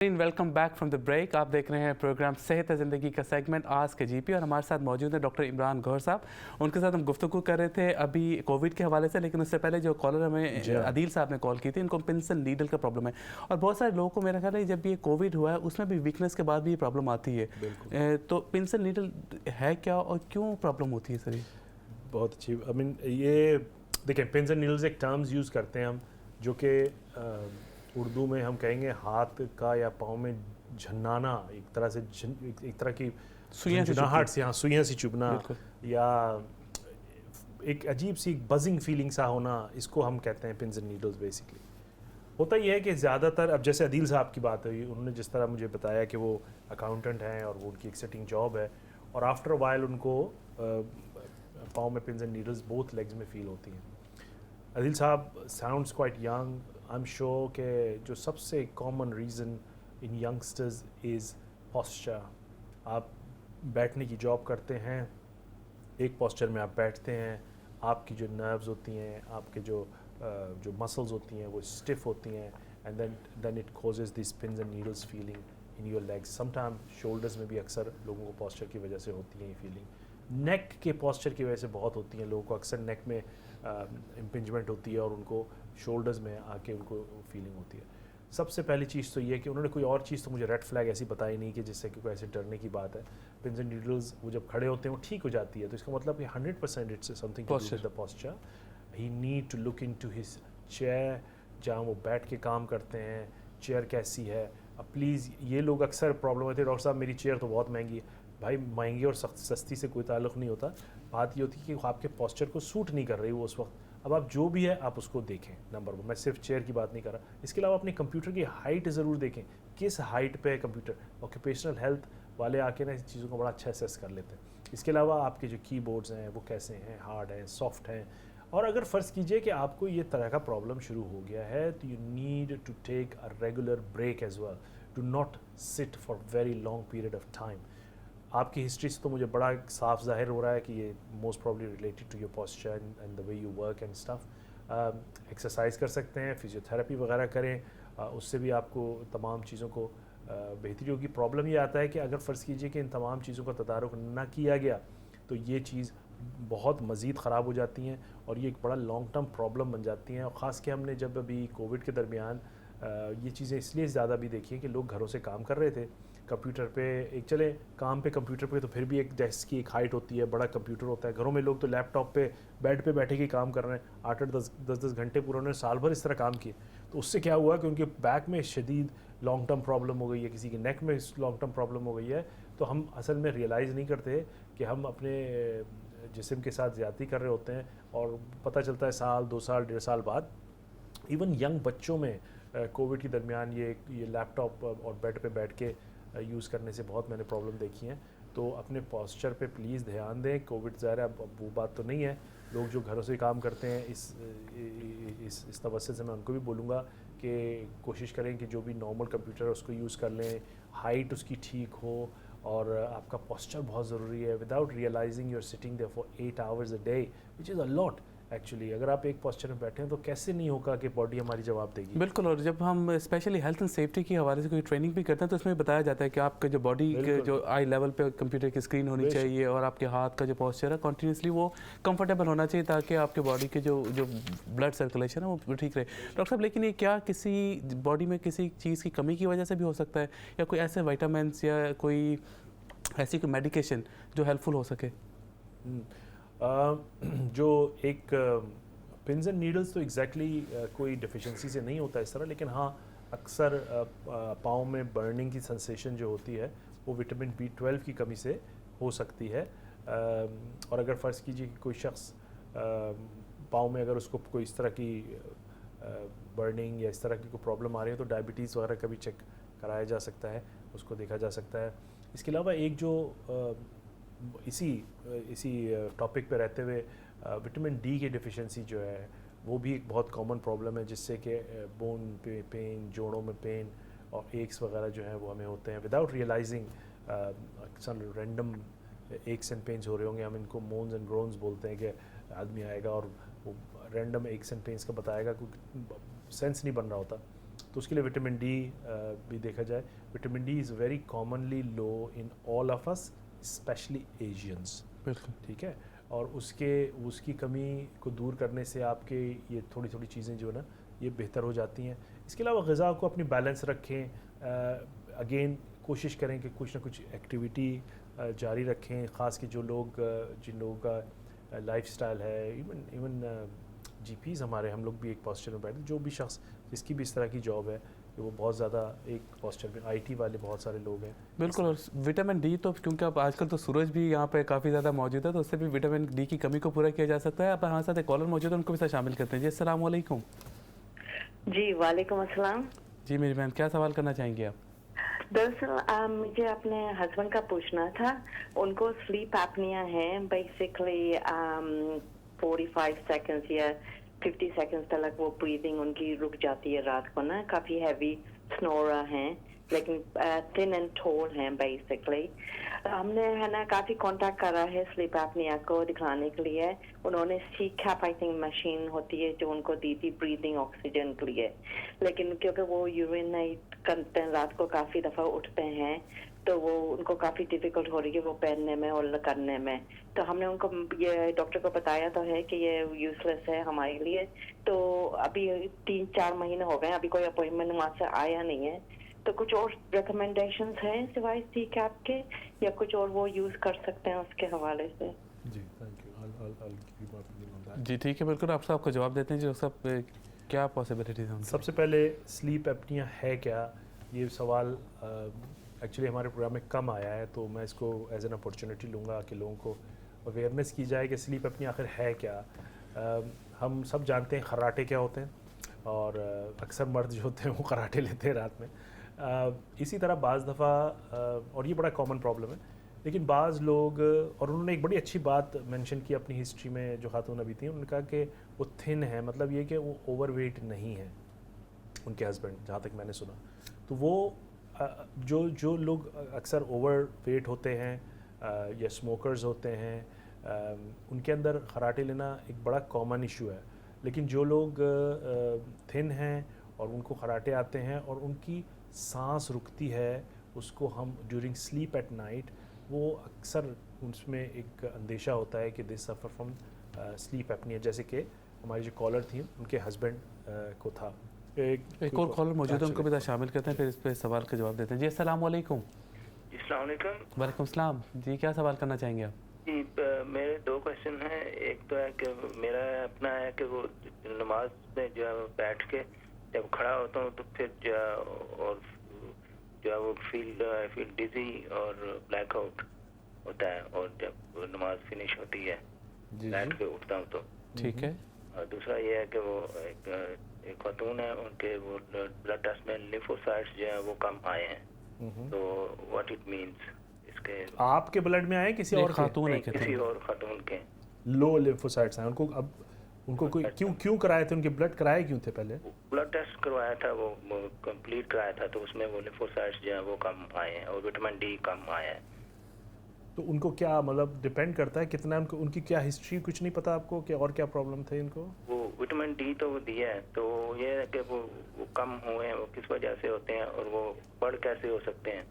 Welcome back from the break. آپ دیکھ رہے ہیں پروگرام صحت ہے زندگی کا سیگمنٹ آج کے جی پی, اور ہمارے ساتھ موجود ہیں ڈاکٹر عمران گوہر صاحب. ان کے ساتھ ہم گفتگو کر رہے تھے ابھی کووڈ کے حوالے سے, لیکن اس سے پہلے جو کالر ہمیں عدیل صاحب نے کال کی تھی, ان کو پنسل نیڈل کا پرابلم ہے, اور بہت سارے لوگوں کو میرا خیال ہے جب یہ کووڈ ہوا ہے اس میں بھی ویکنس کے بعد بھی یہ پرابلم آتی ہے. تو پنسل نیڈل ہے کیا اور کیوں پرابلم ہوتی ہے سر؟ بہت اچھی, آئی مین یہ دیکھیں پنسل نیڈلز ایک ٹرمز یوز کرتے ہیں ہم, جو کہ اردو میں ہم کہیں گے ہاتھ کا یا پاؤں میں جھنانا, ایک طرح کی جھنجھناہٹ سے, ہاں سوئیاں سی چبھنا, یا ایک عجیب سی بزنگ فیلنگ سا ہونا, اس کو ہم کہتے ہیں پنز اینڈ نیڈلز. بیسکلی ہوتا یہ ہے کہ زیادہ تر, اب جیسے عدیل صاحب کی بات ہوئی, انہوں نے جس طرح مجھے بتایا کہ وہ اکاؤنٹنٹ ہیں اور وہ ان کی ایک سیٹنگ جاب ہے, اور آفٹر وائل ان کو پاؤں میں pins and needles both legs میں فیل ہوتی ہیں. عدیل صاحب sounds quite young. I am sure کہ جو سب سے common reason in youngsters is posture. آپ بیٹھنے کی جاب کرتے ہیں, ایک پوسچر میں آپ بیٹھتے ہیں, آپ کی جو نروز ہوتی ہیں, آپ کے جو مسلز ہوتی ہیں وہ اسٹف ہوتی ہیں, and then it causes these pins and needles feeling in your legs. Some time shoulders میں بھی اکثر لوگوں کو پوسچر کی وجہ سے ہوتی ہیں یہ فیلنگ. نیک کے پوسچر کی وجہ سے بہت ہوتی ہیں لوگوں کو, اکثر نیک میں امپنجمنٹ ہوتی ہے اور ان کو شولڈرز میں آ کے ان کو فیلنگ ہوتی ہے. سب سے پہلی چیز تو یہ کہ انہوں نے کوئی اور چیز تو مجھے ریڈ فلیگ ایسی بتائی نہیں کہ جس سے کہ کوئی ایسے ڈرنے کی بات ہے. پنز اینڈ نیڈلز وہ جب کھڑے ہوتے ہیں وہ ٹھیک ہو جاتی ہے, تو اس کا مطلب کہ 100% it's something to do with the posture. He need to look into his chair, جہاں وہ بیٹھ کے کام کرتے ہیں, چیئر کیسی ہے. اب پلیز یہ لوگ اکثر پرابلم ہوتی ہے, ڈاکٹر صاحب میری چیئر تو بہت مہنگی ہے. بھائی مہنگی اور سستی سے کوئی تعلق نہیں ہوتا, بات یہ ہوتی ہے کہ آپ کے پوسچر کو سوٹ نہیں کر رہی وہ اس وقت. اب آپ جو بھی ہے آپ اس کو دیکھیں. نمبر 1, میں صرف چیئر کی بات نہیں کر رہا, اس کے علاوہ اپنے کمپیوٹر کی ہائٹ ضرور دیکھیں, کس ہائٹ پہ ہے کمپیوٹر. آکوپیشنل ہیلتھ والے آ کے نا اس چیزوں کو بڑا اچھا اسیس کر لیتے ہیں. اس کے علاوہ آپ کے جو کی بورڈز ہیں وہ کیسے ہیں, ہارڈ ہیں, سافٹ ہیں. اور اگر فرض کیجئے کہ آپ کو یہ طرح کا پرابلم شروع ہو گیا ہے تو you need to take a regular break as well. Do not sit for very long period of time. آپ کی ہسٹری سے تو مجھے بڑا صاف ظاہر ہو رہا ہے کہ یہ most probably related to your posture and the way you work and stuff. Exercise کر سکتے ہیں, فزیوتھراپی وغیرہ کریں, اس سے بھی آپ کو تمام چیزوں کو بہتری ہوگی. پرابلم یہ آتا ہے کہ اگر فرض کیجئے کہ ان تمام چیزوں کا تدارک نہ کیا گیا تو یہ چیز بہت مزید خراب ہو جاتی ہیں اور یہ ایک بڑا لانگ ٹرم پرابلم بن جاتی ہیں. اور خاص کہ ہم نے جب ابھی کووڈ کے درمیان یہ چیزیں اس لیے زیادہ بھی دیکھی ہیں کہ لوگ گھروں سے کام کر رہے تھے کمپیوٹر پہ. ایک چلے کام پہ کمپیوٹر پہ تو پھر بھی ایک ڈیسک کی ایک ہائٹ ہوتی ہے, بڑا کمپیوٹر ہوتا ہے. گھروں میں لوگ تو لیپ ٹاپ پہ بیڈ پہ بیٹھے کے کام کر رہے ہیں, 8-10 گھنٹے پورا انہوں نے سال بھر اس طرح کام کیے. تو اس سے کیا ہوا کہ ان کے بیک میں شدید لانگ ٹرم پرابلم ہو گئی ہے, کسی کے نیک میں لانگ ٹرم پرابلم ہو گئی ہے. تو ہم اصل میں ریئلائز نہیں کرتے کہ ہم اپنے جسم کے ساتھ زیادتی کر رہے ہوتے ہیں, اور پتہ چلتا ہے سال 2 سال 1.5 سال بعد. ایون ینگ بچوں میں کووڈ کے درمیان یہ لیپ ٹاپ اور بیڈ پہ بیٹھ کے یوز کرنے سے بہت میں نے پرابلم دیکھی ہیں. تو اپنے پوسچر پہ پلیز دھیان دیں. کووڈ ظاہر ہے اب وہ بات تو نہیں ہے, لوگ جو گھروں سے کام کرتے ہیں اس توسط سے میں ان کو بھی بولوں گا کہ کوشش کریں کہ جو بھی نارمل کمپیوٹر ہے اس کو یوز کر لیں, ہائٹ اس کی ٹھیک ہو, اور آپ کا پوسچر بہت ضروری ہے. Without realising you are sitting there for 8 hours a day which is a lot. Actually اگر آپ ایک پوسچر میں بیٹھے ہیں تو کیسے نہیں ہوگا کہ باڈی ہماری جواب دے گی. بالکل. اور جب ہم اسپیشلی ہیلتھ اینڈ سیفٹی کے حوالے سے کوئی ٹریننگ بھی کرتے ہیں تو اس میں بتایا جاتا ہے کہ آپ کے جو باڈی کے جو آئی لیول پہ کمپیوٹر کی اسکرین ہونی چاہیے, اور آپ کے ہاتھ کا جو پوسچر ہے کنٹینیوسلی وہ کمفرٹیبل ہونا چاہیے تاکہ آپ کے باڈی کے جو بلڈ سرکولیشن ہے وہ ٹھیک رہے. ڈاکٹر صاحب لیکن یہ کیا کسی باڈی میں کسی چیز کی کمی کی وجہ سے بھی ہو سکتا ہے, یا کوئی ایسے وائٹامنس یا کوئی ایسی کوئی میڈیکیشن جو ہیلپ فل ہو سکے؟ جو ایک پنز اینڈ نیڈلز تو ایگزیکٹلی کوئی ڈیفیشنسی سے نہیں ہوتا اس طرح, لیکن ہاں اکثر پاؤں میں برننگ کی سنسیشن جو ہوتی ہے وہ وٹامن B12 کی کمی سے ہو سکتی ہے. اور اگر فرض کیجیے کہ کوئی شخص پاؤں میں اگر اس کو کوئی اس طرح کی برننگ یا اس طرح کی کوئی پرابلم آ رہی ہے تو ڈائبٹیز وغیرہ کا بھی چیک कराया जा सकता है, उसको देखा जा सकता है। इसके अलावा एक जो इसी टॉपिक पे रहते हुए विटामिन डी की डिफिशिएंसी जो है वो भी एक बहुत कॉमन प्रॉब्लम है, जिससे कि बोन पे पेन, जोड़ों में पेन और एक्स वगैरह जो है वो हमें होते हैं विदाउट रियलाइजिंग। अक्सर रैंडम एक्स एंड पेन्स हो रहे होंगे, हम इनको मोन्स एंड ग्रोन्स बोलते हैं कि आदमी आएगा और वो रैंडम एक्स एंड पेन्स का बताएगा, कोई सेंस नहीं बन रहा होता। तो उसके लिए विटामिन डी भी देखा जाए। Vitamin D is very commonly low in all of us, specially Asians. बिल्कुल ठीक है, और उसकी कमी को दूर करने से आपके ये थोड़ी थोड़ी चीज़ें जो है ना ये बेहतर हो जाती हैं। इसके अलावा ग़िज़ा को अपनी बैलेंस रखें। अगेन कोशिश करें कि कुछ ना कुछ एक्टिविटी जारी रखें, ख़ास कि जो लोग जिन लोगों का लाइफस्टाइल है, इवन जीपीज़ हमारे, हम लोग भी एक पॉस्चर में बैठे, जो भी शख्स जिसकी भी इस तरह की जॉब है कि वो बहुत ज़्यादा एक पॉस्चर में, आईटी वाले बहुत सारे लोग हैं। बिल्कुल, और विटामिन डी तो क्योंकि अब आजकल तो सूरज भी यहाँ पे काफ़ी ज़्यादा मौजूद है, तो उससे भी विटामिन डी की कमी को पूरा किया जा सकता है। आप हमारे साथ एक कॉलर मौजूद है, उनको भी साथ शामिल करते हैं। जी अस्सलाम वालेकुम। जी वालेकुम अस्सलाम। जी मेरी बहन, क्या सवाल करना चाहेंगे आप? दरअसल मुझे अपने हस्बैंड का पूछना था। उनको स्लीप एपनिया है, बेसिकली 45 सेकंड्स या 50 सेकंड्स तक वो ब्रीदिंग उनकी रुक जाती है रात को ना, काफ़ी हैवी स्नोरा हैं, लेकिन थिन एंड टॉल हैं बेसिकली। हमने है ना काफ़ी कांटेक्ट करा है स्लीप एपनिया को दिखाने के लिए। उन्होंने CPAP आई थिंक मशीन होती है जो उनको दी थी ब्रीदिंग ऑक्सीजन के लिए, लेकिन क्योंकि वो यूरिनेट करते हैं रात को, काफ़ी दफ़ा उठते हैं, तो वो उनको काफ़ी डिफ़िकल्ट हो रही है वो पहनने में और करने में। तो हमने उनको ये डॉक्टर को बताया तो है कि ये यूजलेस है हमारे लिए। तो अभी 3-4 महीने हो गए, अभी कोई अपॉइंटमेंट वहाँ से आया नहीं है। तो कुछ और रिकमेंडेशंस हैं सिवाय CPAP के, या कुछ और वो यूज़ कर सकते हैं उसके हवाले से? जी थैंक यू। जी ठीक है, बिल्कुल आप सबको जवाब देते हैं। जो सब क्या पॉसिबिलिटीज़ हैं? सबसे पहले स्लीप एपनिया है क्या, ये सवाल एक्चुअली हमारे प्रोग्राम में कम आया है, तो मैं इसको एज एन अपॉर्चुनिटी लूँगा कि लोगों को अवेयरनेस की जाए कि स्लीप एपनिया आखिर है क्या। हम सब जानते हैं खर्राटे क्या होते हैं, और अक्सर मर्द जो होते हैं वो खर्राटे लेते हैं रात में। इसी तरह बाज़ दफ़ा, और ये बड़ा कॉमन प्रॉब्लम है, लेकिन बाज़ लोग, और उन्होंने एक बड़ी अच्छी बात मेंशन की अपनी हिस्ट्री में, जो खातून अभी थी, उन्होंने कहा कि वो थिन है, मतलब ये कि वो ओवरवेट नहीं है उनके हस्बैंड, जहाँ तक मैंने सुना। तो वो जो लोग अक्सर ओवरवेट होते हैं या स्मोकर्स होते हैं, उनके अंदर खर्राटे लेना एक बड़ा कॉमन इशू है। लेकिन जो लोग थिन हैं और उनको खर्राटे आते हैं और उनकी सांस रुकती है, उसको हम ड्यूरिंग स्लीप एट नाइट, वो अक्सर उसमें एक अंदेशा होता है कि this suffer from sleep apnoea, जैसे कि हमारी जो कॉलर थी उनके हस्बैंड को था। एक और कॉलर मौजूद है, उनको भी शामिल करते हैं, फिर इस पे सवाल का जवाब देते हैं। जी अस्सलाम वालेकुम। अस्सलाम वालेकुम। वालेकुम सलाम। जी क्या सवाल करना चाहेंगे आप? जी मेरे 2 क्वेश्चन हैं। एक तो है कि मेरा अपना है कि वो नमाज में जो है बैठ के जब खड़ा होता हूँ तो फिर जो है वो फील डिजी और ब्लैकआउट होता है, और जब नमाज फिनिश होती है बैठ के उठता हूँ तो ठीक है। और दूसरा ये है कि वो एक खातून है, उनके वो ब्लड टेस्ट में लिम्फोसाइट्स जो है वो कम आए हैं, तो व्हाट इट मींस इसके? आपके ब्लड में आए किसी और खातून है? किसी और खातून के लो लिम्फोसाइट्स हैं उनको। अब उनको कोई क्यों कराए थे, उनके ब्लड कराए क्यों थे? पहले ब्लड टेस्ट करवाया था, वो कंप्लीट कराया था, तो उसमें वो लिम्फोसाइट्स जो है वो कम आए हैं और विटामिन डी कम आया है। तो उनको क्या मतलब डिपेंड करता है कितना उनकी क्या हिस्ट्री, कुछ नहीं पता आपको कि और क्या प्रॉब्लम थे इनको? वो विटामिन डी तो वो दिया है, तो ये है कि वो कम हुए हैं, वो किस वजह से होते हैं और वो बढ़ कैसे हो सकते हैं?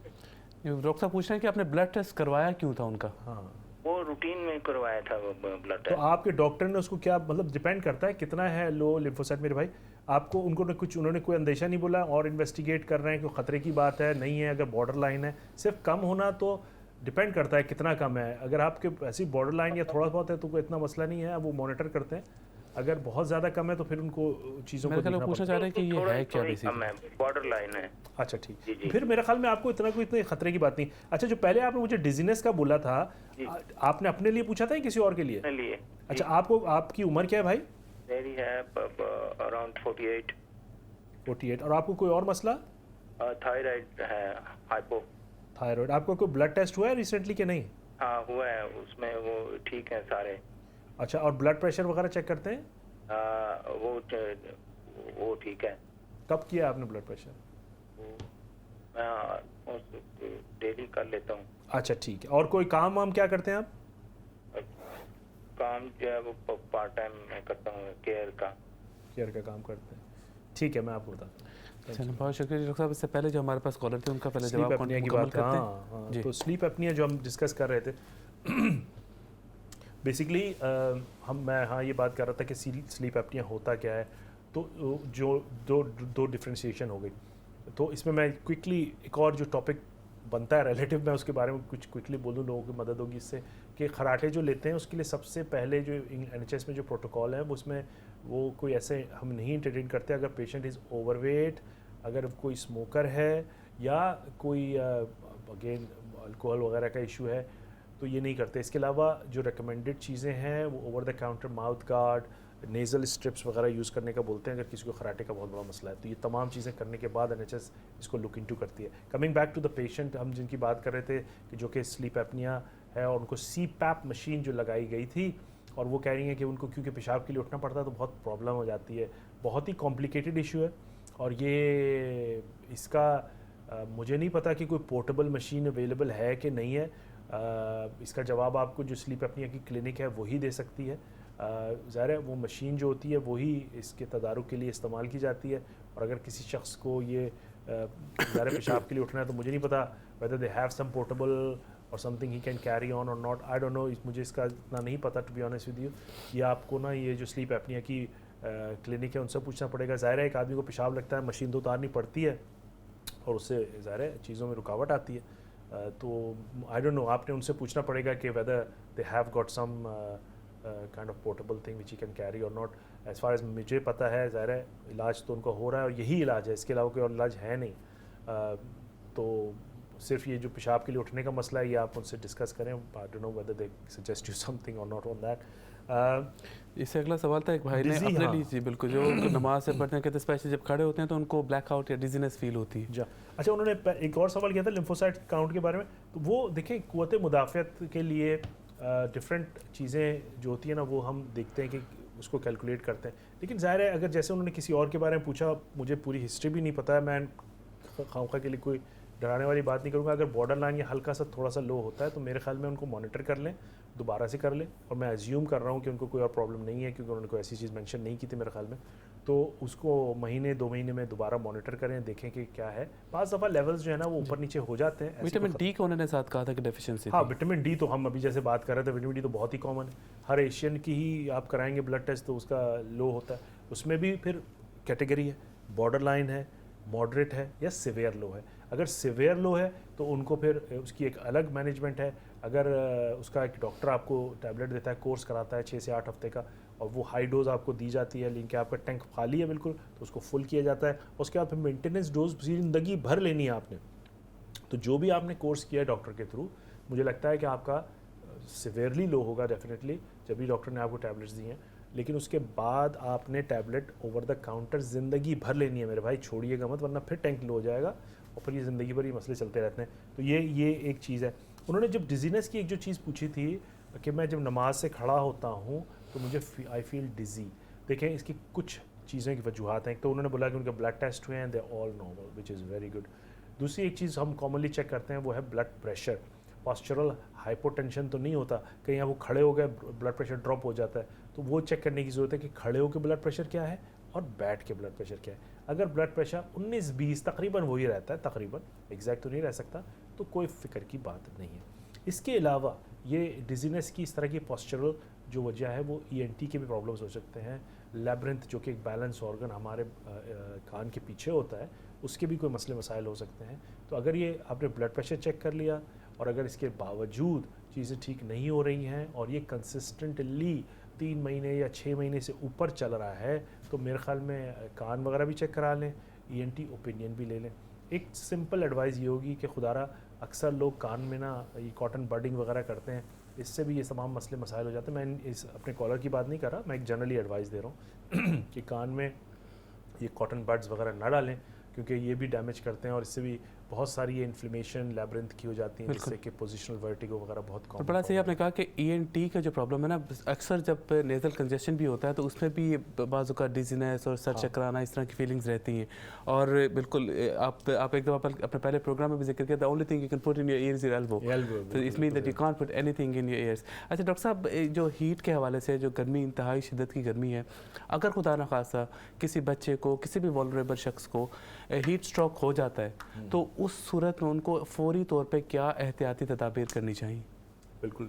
डॉक्टर साहब पूछ रहे हैं कि आपने ब्लड टेस्ट करवाया क्यों था उनका? हाँ वो रूटीन में करवाया था वो ब्लड टेस्ट। तो आपके डॉक्टर ने उसको क्या मतलब डिपेंड करता है कितना है लो लिम्फोसाइट मेरे भाई? आपको उन्होंने कोई अंदेशा नहीं बोला और इन्वेस्टिगेट कर रहे हैं कि खतरे की बात है नहीं है? अगर बॉर्डर लाइन है, सिर्फ कम होना तो डिपेंड करता है कितना कम है। अगर आपके ऐसी बॉर्डर लाइन या थोड़ा बहुत है तो कोई इतना मसला नहीं है, वो मॉनिटर करते हैं। अगर बहुत ज़्यादा कम है तो फिर उनको चीज़ों को देखना पूछना चाह रहे हैं कि ये है क्या बेसिकली? बॉर्डर लाइन है। अच्छा ठीक, फिर मेरे ख्याल में आपको इतने खतरे की बात नहीं। अच्छा जो पहले आपने मुझे डिजीनेस का बोला था, आपने अपने लिए पूछा था या किसी और के लिए? अपने लिए। अच्छा आपकी उम्र क्या है भाई? मेरी है अराउंड 48। और आपको कोई और मसला? थायराइड है, हाइपो। थायराइड। आपको कोई ब्लड टेस्ट हुआ है रिसेंटली कि नहीं? हाँ हुआ है, उसमें वो ठीक है सारे। अच्छा, और ब्लड प्रेशर वगैरह चेक करते हैं? वो ठीक है। कब किया आपने ब्लड प्रेशर? मैं डेली कर लेता हूँ। अच्छा ठीक है। और कोई काम वाम क्या करते हैं आप? काम जो है वो पार्ट टाइम मैं करता हूँ, केयर का काम करते हैं। ठीक है, मैं आपको बताता हूँ। चलो, बहुत शुक्रिया डॉक्टर साहब। इससे पहले जो हमारे पास कॉलर थे उनका पहले जवाब स्लीप की बात करते हैं। तो स्लीप एपनिया जो हम डिस्कस कर रहे थे बेसिकली मैं ये बात कर रहा था कि स्लीप एपनिया होता क्या है। तो जो दो डिफ्रेंशिएशन हो गई, तो इसमें मैं क्विकली एक और जो टॉपिक बनता है रिलेटिव, मैं उसके बारे में कुछ क्विकली बोलूँ, लोगों की मदद होगी इससे। कि खराटे जो लेते हैं उसके लिए सबसे पहले जो NHS में जो प्रोटोकॉल है उसमें वो कोई ऐसे हम नहीं इंटरटेन करते अगर पेशेंट इज़ ओवरवेट, अगर कोई स्मोकर है या कोई अगेन अल्कोहल वगैरह का इशू है, तो ये नहीं करते। इसके अलावा जो रिकमेंडेड चीज़ें हैं वो over the counter mouth guard, nasal strips वगैरह यूज़ करने का बोलते हैं अगर किसी को खराटे का बहुत बड़ा मसला है। तो ये तमाम चीज़ें करने के बाद NHS इसको लुक इनटू करती है। Coming back to the patient, हम जिनकी बात कर रहे थे कि जो कि स्लीप एपनिया है और उनको CPAP मशीन जो लगाई गई थी, और वो कह रही हैं कि उनको क्योंकि पेशाब के लिए उठना पड़ता है तो बहुत प्रॉब्लम हो जाती है। बहुत ही कॉम्प्लिकेटेड इशू है, और ये इसका मुझे नहीं पता कि कोई पोर्टेबल मशीन अवेलेबल है कि नहीं है। इसका जवाब आपको जो स्लीप एपनिया की क्लिनिक है वही दे सकती है। ज़ाहिर है वो मशीन जो होती है वही इसके तदारुक के लिए इस्तेमाल की जाती है। और अगर किसी शख्स को ये ज़ाहिर पेशाब के लिए उठना है तो मुझे नहीं पता whether they have some portable or something he can carry on or not, I don't know. मुझे इसका इतना नहीं पता to be honest with you. ये आपको ना ये जो स्लीप एपनिया की क्लिनिक है उनसे पूछना पड़ेगा। ज़ाहिर है एक आदमी को पेशाब लगता है, मशीन तो उतारनी पड़ती है और उससे ज़ाहिर है चीज़ों में रुकावट आती है। तो आई डोंट नो, आपने उनसे पूछना पड़ेगा कि whether they have got some kind of portable thing which you can carry और नॉट। एज़ फार एज मुझे पता है ज़ाहिर है इलाज तो उनका हो रहा है और यही इलाज है, इसके अलावा कोई और इलाज है नहीं। तो सिर्फ ये जो पेशाब के लिए उठने का मसला है ये आप उनसे डिस्कस करें। आई don't know whether they suggest you something और नॉट ऑन दैट। इससे अगला सवाल था एक भाई ने अपने लिए, जी बिल्कुल, जो नमाज से पढ़ते हैं, कहते स्पेशली जब खड़े होते हैं तो उनको ब्लैकआउट या डिजीनेस फील होती है। अच्छा, उन्होंने एक और सवाल किया था लिम्फोसाइट काउंट के बारे में। तो वो देखें क़ुव्वत मुदाफ़ियत के लिए डिफरेंट चीज़ें जो होती हैं ना वो हम देखते हैं कि उसको कैलकुलेट करते हैं। लेकिन ज़ाहिर है अगर जैसे उन्होंने किसी और के बारे में पूछा, मुझे पूरी हिस्ट्री भी नहीं पता है, मैं खामखा के लिए कोई डराने वाली बात नहीं करूँगा। अगर बॉर्डर लाइन या हल्का सा थोड़ा सा लो होता है तो मेरे ख्याल में उनको मॉनिटर कर लें, दोबारा से कर लें। और मैं एज्यूम कर रहा हूँ कि उनको कोई और प्रॉब्लम नहीं है क्योंकि उन्होंने कोई ऐसी चीज़ मेंशन नहीं की थी मेरे ख्याल में। तो उसको महीने 2 महीने में दोबारा मॉनिटर करें, देखें कि क्या है। बाज़ दफ़ा लेवल्स जो है ना वो ऊपर नीचे हो जाते हैं। विटामिन डी का उन्होंने साथ कहा था कि डेफिशिएंसी। हाँ, विटामिन डी तो हम अभी जैसे बात कर रहे थे, विटामिन डी तो बहुत ही कॉमन है। हर एशियन की ही आप कराएंगे ब्लड टेस्ट तो उसका लो होता है। उसमें भी फिर कैटेगरी है, बॉर्डर लाइन है, मॉडरेट है या सिवियर लो है। अगर सिवियर लो है तो उनको फिर उसकी एक अलग मैनेजमेंट है। अगर उसका एक डॉक्टर आपको टैबलेट देता है, कोर्स कराता है 6 से 8 हफ्ते का, और वो हाई डोज़ आपको दी जाती है। लेकिन कि आपका टैंक खाली है बिल्कुल तो उसको फुल किया जाता है। उसके बाद फिर मेंटेनेंस डोज ज़िंदगी भर लेनी है आपने। तो जो भी आपने कोर्स किया है डॉक्टर के थ्रू, मुझे लगता है कि आपका सिवियरली लो होगा डेफिनेटली जब भी डॉक्टर ने आपको टैबलेट्स दी हैं। लेकिन उसके बाद आपने टैबलेट ओवर द काउंटर ज़िंदगी भर लेनी है मेरे भाई, छोड़िएगा मत, वरना फिर टैंक लो हो जाएगा और फिर ये ज़िंदगी भर ये मसले चलते रहते हैं। तो ये एक चीज़ है। उन्होंने जब डिजीनेस की एक जो चीज़ पूछी थी कि मैं जब नमाज से खड़ा होता हूँ तो मुझे आई फील डिज़ी। देखें इसकी कुछ चीज़ों की वजूहत हैं। एक तो उन्होंने बोला कि उनके ब्लड टेस्ट हुए हैं, they all normal, which is very good. दूसरी एक चीज़ हम कॉमनली चेक करते हैं वो है ब्लड प्रेशर। पॉस्चरल हाइपोटेंशन तो नहीं होता, कहीं वो खड़े हो गए ब्लड प्रेशर ड्रॉप हो जाता है, तो वो चेक करने की ज़रूरत है कि खड़े होकर ब्लड प्रेशर क्या है और बैठ के ब्लड प्रेशर क्या है। अगर ब्लड प्रेशर 19-20 तकरीबन वही रहता है, तकरीबन एग्जैक्ट तो नहीं रह सकता, तो कोई फ़िक्र की बात नहीं है। इसके अलावा ये डिजीनेस की इस तरह की पॉस्चरल जो वजह है वो ENT के भी प्रॉब्लम्स हो सकते हैं। लैब्रिंथ जो कि एक बैलेंस ऑर्गन हमारे कान के पीछे होता है, उसके भी कोई मसले मसाइल हो सकते हैं। तो अगर ये आपने ब्लड प्रेशर चेक कर लिया और अगर इसके बावजूद चीज़ें ठीक नहीं हो रही हैं और ये कंसिस्टेंटली 3 महीने या 6 महीने से ऊपर चल रहा है, तो मेरे ख्याल में कान वगैरह भी चेक करा लें, ENT ओपिनियन भी ले लें। एक सिंपल एडवाइस ये होगी कि खुदारा अक्सर लोग कान में ना ये कॉटन बडिंग वगैरह करते हैं, इससे भी ये तमाम मसले मसाइल हो जाते हैं। मैं इस अपने कॉलर की बात नहीं कर रहा, मैं एक जनरली एडवाइस दे रहा हूँ कि कान में ये कॉटन बड्स वगैरह ना डालें, کیونکہ یہ بھی ڈیمیج کرتے ہیں اور اس سے بھی بہت ساری یہ انفلیمیشن لیبرنتھ کی ہو جاتی ہیں جس سے کہ پوزیشنل ورٹیگو وغیرہ بہت کام. بڑا صحیح آپ نے کہا کہ ENT کا جو پرابلم ہے نا, اکثر جب نیزل کنجیشن بھی ہوتا ہے تو اس میں بھی بعض اوقات ڈیزینس اور سر چکرانا اس طرح کی فیلنگز رہتی ہیں. اور بالکل آپ ایک دفعہ اپنے پہلے پروگرام میں بھی ذکر کیا تھا, only thing you can put in your ear is your elbow, تو اس مین that you can't put anything in your ears. اچھا ڈاکٹر صاحب, جو ہیٹ کے حوالے سے جو گرمی, انتہائی شدت کی گرمی ہے, اگر خدا نخواستہ کسی بچے کو, کسی بھی والنریبل شخص کو ہیٹ اسٹروک ہو جاتا ہے تو اس صورت میں ان کو فوری طور پہ کیا احتیاطی تدابیر کرنی چاہیے؟ بالکل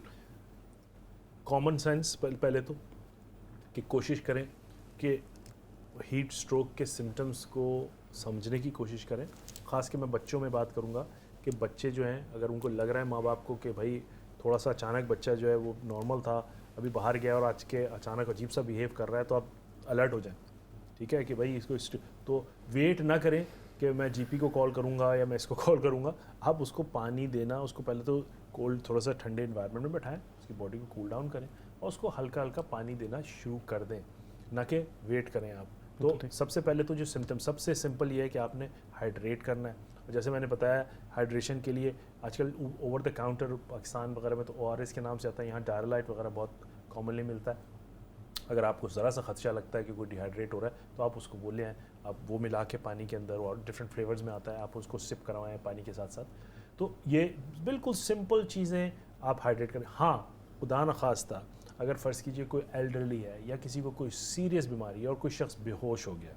کامن سینس پہلے تو کہ کوشش کریں کہ ہیٹ اسٹروک کے سمٹمز کو سمجھنے کی کوشش کریں. خاص کہ میں بچوں میں بات کروں گا کہ بچے جو ہیں اگر ان کو لگ رہا ہے ماں باپ کو کہ بھائی تھوڑا سا اچانک بچہ جو ہے وہ نارمل تھا, ابھی باہر گیا اور آج کے اچانک عجیب سا بیہیو کر رہا ہے, تو آپ الرٹ ہو جائیں. ٹھیک ہے کہ بھائی اس کو تو ویٹ نہ کریں کہ میں GP کو کال کروں گا یا میں اس کو کال کروں گا. آپ اس کو پانی دینا, اس کو پہلے تو کولڈ تھوڑا سا ٹھنڈے انوائرمنٹ میں بٹھائیں, اس کی باڈی کو کول ڈاؤن کریں اور اس کو ہلکا ہلکا پانی دینا شروع کر دیں, نہ کہ ویٹ کریں آپ. تو سب سے پہلے تو جو سمٹم, سب سے سمپل یہ ہے کہ آپ نے ہائیڈریٹ کرنا ہے. اور جیسے میں نے بتایا ہائیڈریشن کے لیے آج کل اوور دا کاؤنٹر پاکستان وغیرہ میں تو ORS کے نام سے آتا ہے, یہاں ڈائرلائٹ وغیرہ بہت کامنلی ملتا ہے. اگر آپ کو ذرا سا خدشہ لگتا ہے کہ کوئی ڈیہائیڈریٹ ہو رہا ہے تو آپ اس کو بولیں, آپ وہ ملا کے پانی کے اندر, اور ڈفرینٹ فلیورز میں آتا ہے, آپ اس کو سپ کروائیں پانی کے ساتھ ساتھ. تو یہ بالکل سمپل چیزیں آپ ہائیڈریٹ کریں. ہاں خدا نخواستہ اگر فرض کیجئے کوئی ایلڈرلی ہے یا کسی کو کوئی سیریس بیماری ہے اور کوئی شخص بے ہوش ہو گیا,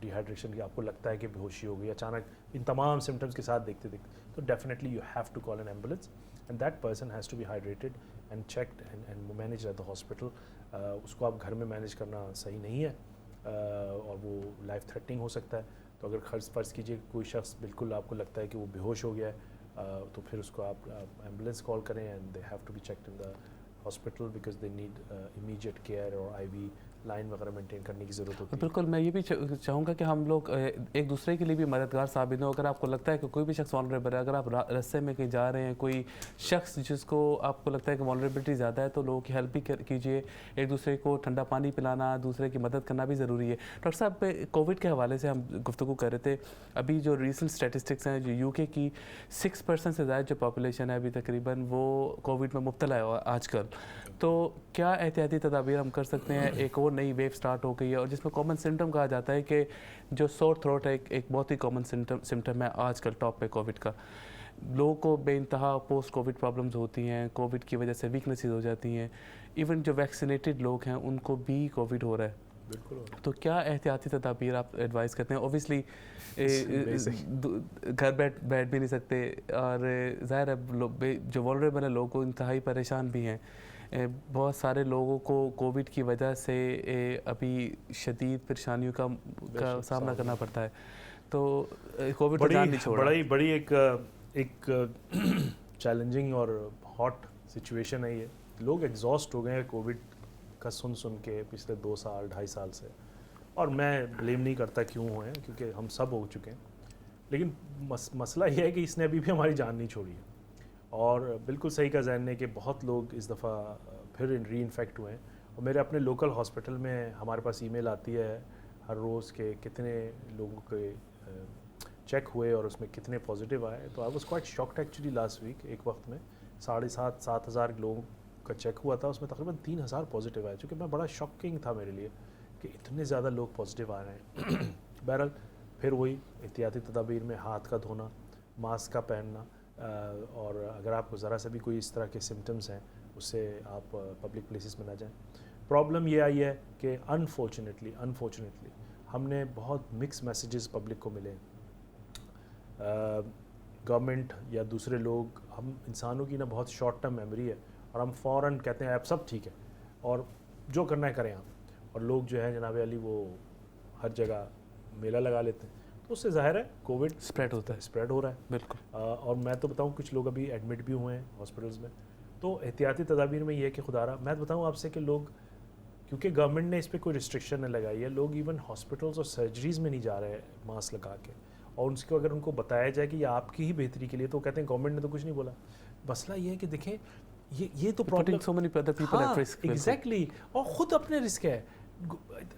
ڈیہائیڈریشن کی آپ کو لگتا ہے کہ بے ہوشی ہو گئی اچانک ان تمام سمٹمز کے ساتھ دیکھتے تو definitely you have to call an ambulance and that person has to be hydrated and checked and managed at the hospital. اس کو آپ گھر میں مینیج کرنا صحیح نہیں ہے اور وہ لائف تھریٹنگ ہو سکتا ہے. تو اگر فرض کیجئے کوئی شخص بالکل آپ کو لگتا ہے کہ وہ بے ہوش ہو گیا ہے تو پھر اس کو آپ ایمبولینس کال کریں and they have to be checked in the hospital because they need immediate care اور IV لائن وغیرہ مینٹین کرنے کی ضرورت ہوتی ہے. بالکل میں یہ بھی چاہوں گا کہ ہم لوگ ایک دوسرے کے لیے بھی مددگار ثابت ہوں. اگر آپ کو لگتا ہے کہ کوئی بھی شخص والنریبل ہے, اگر آپ رستے میں کہیں جا رہے ہیں, کوئی شخص جس کو آپ کو لگتا ہے کہ والنریبلٹی زیادہ ہے, تو لوگوں کی ہیلپ بھی کیجیے. ایک دوسرے کو ٹھنڈا پانی پلانا, دوسرے کی مدد کرنا بھی ضروری ہے. ڈاکٹر صاحب کووڈ کے حوالے سے ہم گفتگو کر رہے تھے, ابھی جو ریسنٹ اسٹیٹسٹکس ہیں, جو UK کی 6% سے زائد جو پاپولیشن ہے ابھی تقریباً وہ کووڈ میں مبتلا ہے آج کل. تو کیا احتیاطی تدابیر ہم کر سکتے ہیں؟ ایک اور نئی ویو سٹارٹ ہو گئی ہے اور جس میں کامن سمٹم کہا جاتا ہے کہ جو سور تھروٹ ہے, ایک بہت ہی کامن سمٹم ہے آج کل ٹاپ پہ کووڈ کا. لوگوں کو بے انتہا پوسٹ کووڈ پرابلمز ہوتی ہیں, کووڈ کی وجہ سے ویکنیسز ہو جاتی ہیں. ایون جو ویکسینیٹڈ لوگ ہیں ان کو بھی کووڈ ہو رہا ہے. بالکل. تو کیا احتیاطی تدابیر آپ ایڈوائز کرتے ہیں؟ اوبیسلی گھر بیٹھ بھی نہیں سکتے اور ظاہر ہے جو والنریبل ہے لوگ کو انتہائی پریشان بھی ہیں. بہت سارے لوگوں کو کووڈ کی وجہ سے ابھی شدید پریشانیوں کا سامنا کرنا پڑتا ہے. تو کووڈ جان نہیں چھوڑ رہا. بڑی ایک چیلنجنگ اور ہاٹ سچویشن ہے یہ. لوگ ایگزاسٹ ہو گئے ہیں کووڈ کا سن کے پچھلے 2 سال 2.5 سال سے, اور میں بلیم نہیں کرتا کیوں ہوئے ہیں, کیونکہ ہم سب ہو چکے ہیں. لیکن مسئلہ یہ ہے کہ اس نے ابھی بھی ہماری جان نہیں چھوڑی ہے. اور بالکل صحیح کا ذہن ہے کہ بہت لوگ اس دفعہ پھر ری انفیکٹ ہوئے ہیں. اور میرے اپنے لوکل ہاسپٹل میں ہمارے پاس ای میل آتی ہے ہر روز کے کتنے لوگوں کے چیک ہوئے اور اس میں کتنے پازیٹیو آئے. تو I was quite shocked actually last week. ایک وقت میں 7,500 لوگوں کا چیک ہوا تھا, اس میں تقریباً 3,000 پازیٹیو آئے, چونکہ میں بڑا شاکنگ تھا میرے لیے کہ اتنے زیادہ لوگ پازیٹیو آ رہے ہیں. بہرحال پھر وہی احتیاطی تدابیر میں ہاتھ کا دھونا, ماسک کا پہننا, اور اگر آپ کو ذرا سا بھی کوئی اس طرح کے سمٹمز ہیں اس سے آپ پبلک پلیسز میں نہ جائیں. پرابلم یہ آئی ہے کہ انفارچونیٹلی ہم نے بہت مکس میسیجز پبلک کو ملے. گورنمنٹ یا دوسرے لوگ, ہم انسانوں کی نا بہت شارٹ ٹرم میموری ہے اور ہم فوراً کہتے ہیں اب سب ٹھیک ہے اور جو کرنا ہے کریں آپ. اور لوگ جو ہیں جناب علی وہ ہر جگہ میلہ لگا لیتے ہیں, تو اس سے ظاہر ہے کووڈ اسپریڈ ہو رہا ہے. بالکل. اور میں تو بتاؤں کچھ لوگ ابھی ایڈمٹ بھی ہوئے ہیں ہاسپٹلز میں. تو احتیاطی تدابیر میں یہ ہے کہ خدا رہا میں بتاؤں آپ سے کہ لوگ, کیونکہ گورنمنٹ نے اس پہ کوئی ریسٹرکشن نہیں لگائی ہے, لوگ ایون ہاسپٹلز اور سرجریز میں نہیں جا رہے ماسک لگا کے. اور اس کو اگر ان کو بتایا جائے کہ یہ آپ کی ہی بہتری کے لیے, تو کہتے ہیں گورنمنٹ نے تو کچھ نہیں بولا. مسئلہ یہ ہے کہ دیکھیں یہ تو پرابلم ایگزیکٹلی, اور خود اپنے رسک ہے.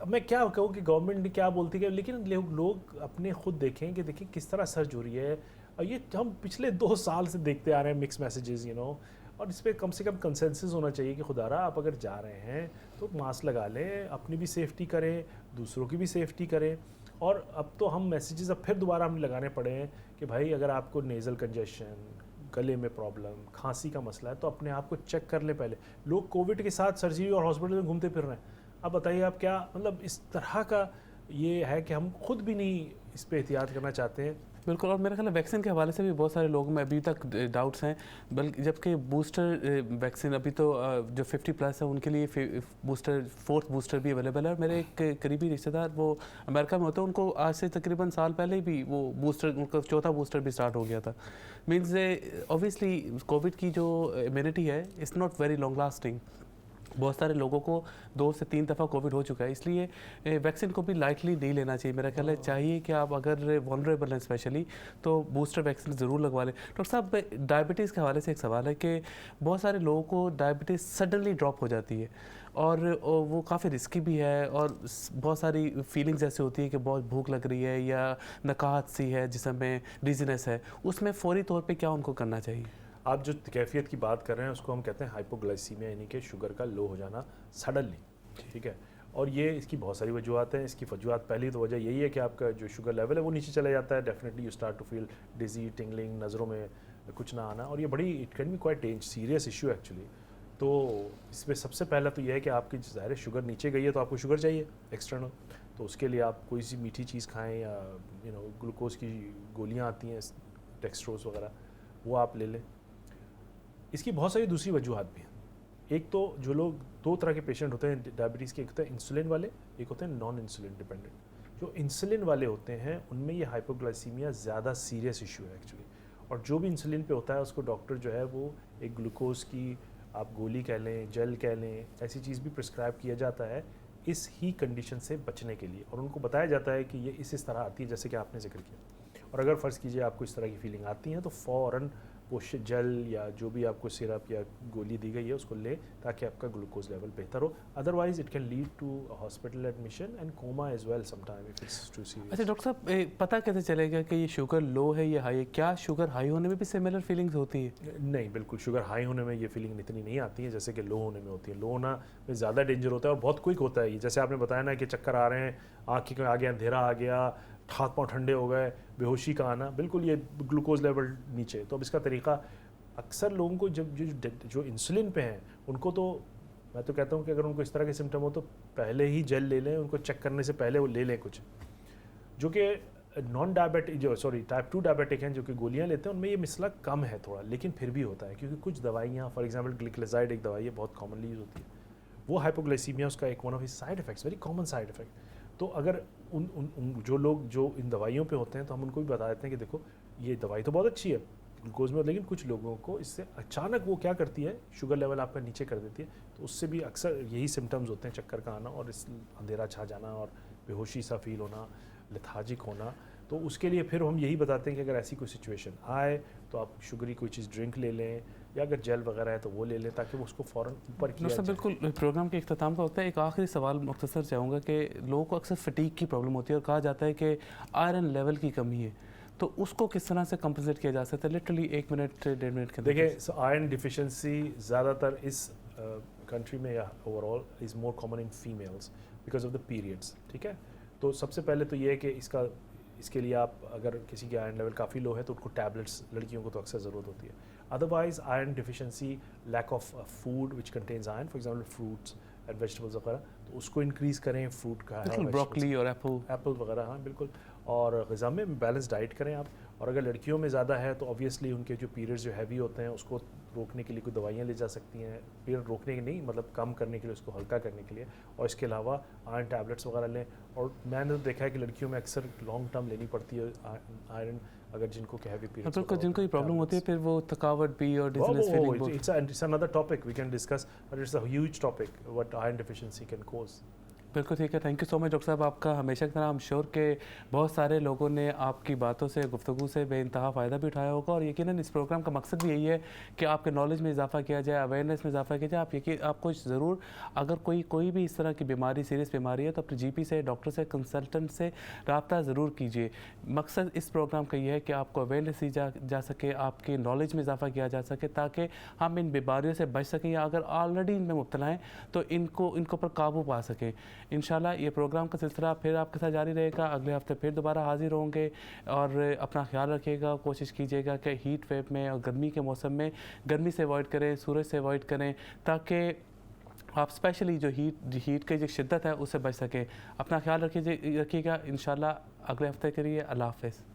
मैं क्या कहूँ कि गवर्नमेंट ने क्या बोलती है, लेकिन लोग अपने खुद देखें कि देखिए किस तरह सर्ज हो रही है। और ये हम पिछले 2 साल से देखते आ रहे हैं मिक्स मैसेजेस, यू नो, और इस पर कम से कम कंसेंसस होना चाहिए कि खुदारा आप अगर जा रहे हैं तो मास्क लगा लें, अपनी भी सेफ्टी करें, दूसरों की भी सेफ्टी करें। और अब तो हम मैसेजेस अब फिर दोबारा हमें लगाने पड़े हैं कि भाई अगर आपको नेज़ल कंजेशन, गले में प्रॉब्लम, खांसी का मसला है तो अपने आप को चेक कर ले पहले। लोग कोविड के साथ सर्जरी और हॉस्पिटल में घूमते फिर रहे हैं। अब बताइए आप क्या, मतलब इस तरह का ये है कि हम खुद भी नहीं इस पे एहतियात करना चाहते हैं। बिल्कुल, और मेरे ख्याल है वैक्सीन के हवाले से भी बहुत सारे लोगों में अभी तक डाउट्स हैं, बल्कि जबकि बूस्टर वैक्सीन अभी तो जो 50+ है उनके लिए बूस्टर 4th बूस्टर भी अवेलेबल है। और मेरे एक करीबी रिश्तेदार वो अमेरिका में होते हैं, उनको आज से तकरीबन साल पहले भी वो बूस्टर, उनका 4था बूस्टर भी स्टार्ट हो गया था। मीन्स ऑब्वियसली कोविड की जो इम्यूनिटी है it's not very long lasting. बहुत सारे लोगों को 2 से 3 दफ़ा कोविड हो चुका है, इसलिए वैक्सीन को भी लाइटली नहीं लेना चाहिए। मेरा ख्याल है चाहिए कि आप अगर वनरेबल हैं स्पेशली तो बूस्टर वैक्सीन ज़रूर लगवा लें। डॉक्टर साहब, डायबिटीज़ के हवाले से एक सवाल है कि बहुत सारे लोगों को डायबिटीज़ सडनली ड्रॉप हो जाती है और वो काफ़ी रिस्की भी है, और बहुत सारी फीलिंग्स ऐसे होती है कि बहुत भूख लग रही है या नकाहत सी है, जिसम में डिजीनेस है, उसमें फौरी तौर पे क्या उनको करना चाहिए? आप जो कैफियत की बात कर रहे हैं उसको हम कहते हैं हाइपोग्लाइसीमिया, यानी कि शुगर का लो हो जाना सडनली, ठीक है। और ये इसकी बहुत सारी वजूहत हैं। इसकी वजूहत, पहली तो वजह यही है कि आपका जो शुगर लेवल है वो नीचे चला जाता है। Definitely you start to feel dizzy, tingling, नज़रों में कुछ ना आना, और ये बड़ी it can be quite serious issue actually. तो इसमें सबसे पहला तो ये है कि आपकी ज़ाहिर शुगर नीचे गई है तो आपको शुगर चाहिए एक्सटर्नल, तो उसके लिए आप कोई सी मीठी चीज़ खाएँ, या ग्लूकोज की गोलियाँ आती हैं डेक्सट्रोज वगैरह, वो आप ले लें। इसकी बहुत सारी दूसरी वजूहत भी हैं। एक तो जो लोग 2 तरह के पेशेंट होते हैं डायबिटीज़ के, एक होते हैं इंसुलिन वाले, एक होते हैं नॉन इंसुलिन डिपेंडेंट। जो इंसुलिन वाले होते हैं उनमें ये हाइपोग्लाइसीमिया ज़्यादा सीरियस इशू है एक्चुअली। और जो भी इंसुलिन पे होता है उसको डॉक्टर जो है वो एक ग्लूकोज की आप गोली कह लें, जेल कह लें, ऐसी चीज़ भी प्रिस्क्राइब किया जाता है इस ही कंडीशन से बचने के लिए। और उनको बताया जाता है कि ये इस तरह आती है जैसे कि आपने जिक्र किया। और अगर फ़र्ज़ कीजिए आपको इस तरह की फीलिंग आती है तो फ़ौरन वो जेल या जो भी आपको सिरप या गोली दी गई है उसको ले, ताकि आपका ग्लूकोज लेवल बेहतर हो। Otherwise it can lead to hospital admission and coma as well sometime if it's too serious. अच्छा डॉक्टर साहब, पता कैसे चलेगा कि ये शुगर लो है या हाई है? क्या शुगर हाई होने में भी सिमिलर फीलिंग्स होती है? नहीं, बिल्कुल शुगर हाई होने में ये फीलिंग इतनी नहीं आती है जैसे कि लो होने में होती है। लो होना में ज़्यादा डेंजर होता है और बहुत क्विक होता है ये। जैसे आपने बताया ना कि चक्कर आ रहे हैं, आँख के आ गया, अंधेरा आ गया, हाथ पाँव ठंडे हो गए, बेहोशी का आना, बिल्कुल ये ग्लूकोज लेवल नीचे। तो अब इसका तरीका अक्सर लोगों को जब जो इंसुलिन पे हैं उनको तो मैं तो कहता हूँ कि अगर उनको इस तरह के सिम्टम हो तो पहले ही जेल ले लें, उनको चेक करने से पहले वो ले लें कुछ। जो कि नॉन डायबिटिक टाइप 2 डायबिटिक हैं जो कि गोलियाँ लेते हैं, उनमें ये मसला कम है थोड़ा, लेकिन फिर भी होता है क्योंकि कुछ दवाइयाँ, फॉर एग्जांपल ग्लिक्लाजाइड एक दवाई है, बहुत कॉमनली यूज़ होती है, वो हाइपोग्लाइसीमिया उसका एक one of his side effects, very common side effect. तो अगर उन जो लोग जो इन दवाइयों पे होते हैं तो हम उनको भी बता देते हैं कि देखो ये दवाई तो बहुत अच्छी है ग्लूकोज में, लेकिन कुछ लोगों को इससे अचानक वो क्या करती है, शुगर लेवल आपका नीचे कर देती है। तो उससे भी अक्सर यही सिम्टम्स होते हैं, चक्कर का आना और इस अंधेरा छा जाना और बेहोशी सा फील होना, लेथार्जिक होना। तो उसके लिए फिर हम यही बताते हैं कि अगर ऐसी कोई सिचुएशन आए तो आप शुगरी कोई चीज़ ड्रिंक ले लें, या अगर जेल वगैरह है तो वो ले लें ताकि वो उसको फ़ौरन ऊपर किया जाए। बिल्कुल, प्रोग्राम के इख्तिताम का होता है। एक आखिरी सवाल मुख्तसर चाहूँगा कि लोगों को अक्सर फटीग की प्रॉब्लम होती है और कहा जाता है कि आयरन लेवल की कमी है, तो उसको किस तरह से कंपनसेट किया जा सकता है? लिटरली 1 मिनट 1.5 मिनट के अंदर। देखिए, आयरन डिफिशिएंसी ज़्यादातर इस कंट्री में या overall is more common in females because of the periods, ठीक है। तो सबसे पहले तो ये है कि इसके लिए आप अगर किसी की आयरन लेवल काफ़ी लो है तो उनको टैबलेट्स, लड़कियों को तो अक्सर ज़रूरत होती है। Otherwise iron deficiency, lack of food which contains iron, for example fruits and vegetables वगैरह, तो उसको इंक्रीज़ करें। फ्रूट का है, ब्रोकली और एप्पल वगैरह, हाँ बिल्कुल। और ग़िज़ा में बैलेंस डाइट करें आप। और अगर लड़कियों में ज़्यादा है तो ऑब्वियसली उनके जो पीरियड्स जो हैवी होते हैं उसको रोकने के लिए कोई दवाइयाँ ले जा सकती हैं, पीरियड रोकने की नहीं, मतलब कम करने के लिए, उसको हल्का करने के लिए। और इसके अलावा आयरन टैबलेट्स वगैरह लें। और मैंने तो देखा है कि लड़कियों में अक्सर लॉन्ग टर्म लेनी पड़ती है आयरन, अगर जिनको हैवी पीरियड्स, तो जिनको ये प्रॉब्लम होती है फिर वो थकावट भी और dizziness feeling. It's another topic we can discuss, but it's a huge topic what iron deficiency can cause. بالکل ٹھیک ہے. Thank you so much doctor صاحب آپ کا. ہمیشہ کی طرح ہم شور کہ بہت سارے لوگوں نے آپ کی باتوں سے, گفتگو سے بے انتہا فائدہ بھی اٹھایا ہوگا, اور یقیناً اس پروگرام کا مقصد بھی یہی ہے کہ آپ کے نالج میں اضافہ کیا جائے, اویئرنیس میں اضافہ کیا جائے. آپ کو ضرور اگر کوئی بھی اس طرح کی بیماری, سیریس بیماری ہے, تو اپنے جی پی سے, ڈاکٹر سے, کنسلٹنٹ سے رابطہ ضرور کیجیے. مقصد اس پروگرام کا یہ ہے کہ آپ کو اویئرنیس دی جا سکے, آپ کے نالج میں اضافہ کیا جا سکے, تاکہ ہم ان بیماریوں سے بچ سکیں, یا اگر آلریڈی ان میں مبتلا ہیں تو ان کو پر قابو پا سکیں. انشاءاللہ یہ پروگرام کا سلسلہ پھر آپ کے ساتھ جاری رہے گا. اگلے ہفتے پھر دوبارہ حاضر ہوں گے, اور اپنا خیال رکھیے گا. کوشش کیجیے گا کہ ہیٹ ویو میں اور گرمی کے موسم میں گرمی سے اوائڈ کریں, سورج سے اوائڈ کریں, تاکہ آپ اسپیشلی جو ہیٹ کی جو شدت ہے اس سے بچ سکیں. اپنا خیال رکھیے گا. انشاءاللہ اگلے ہفتے کے لیے اللہ حافظ.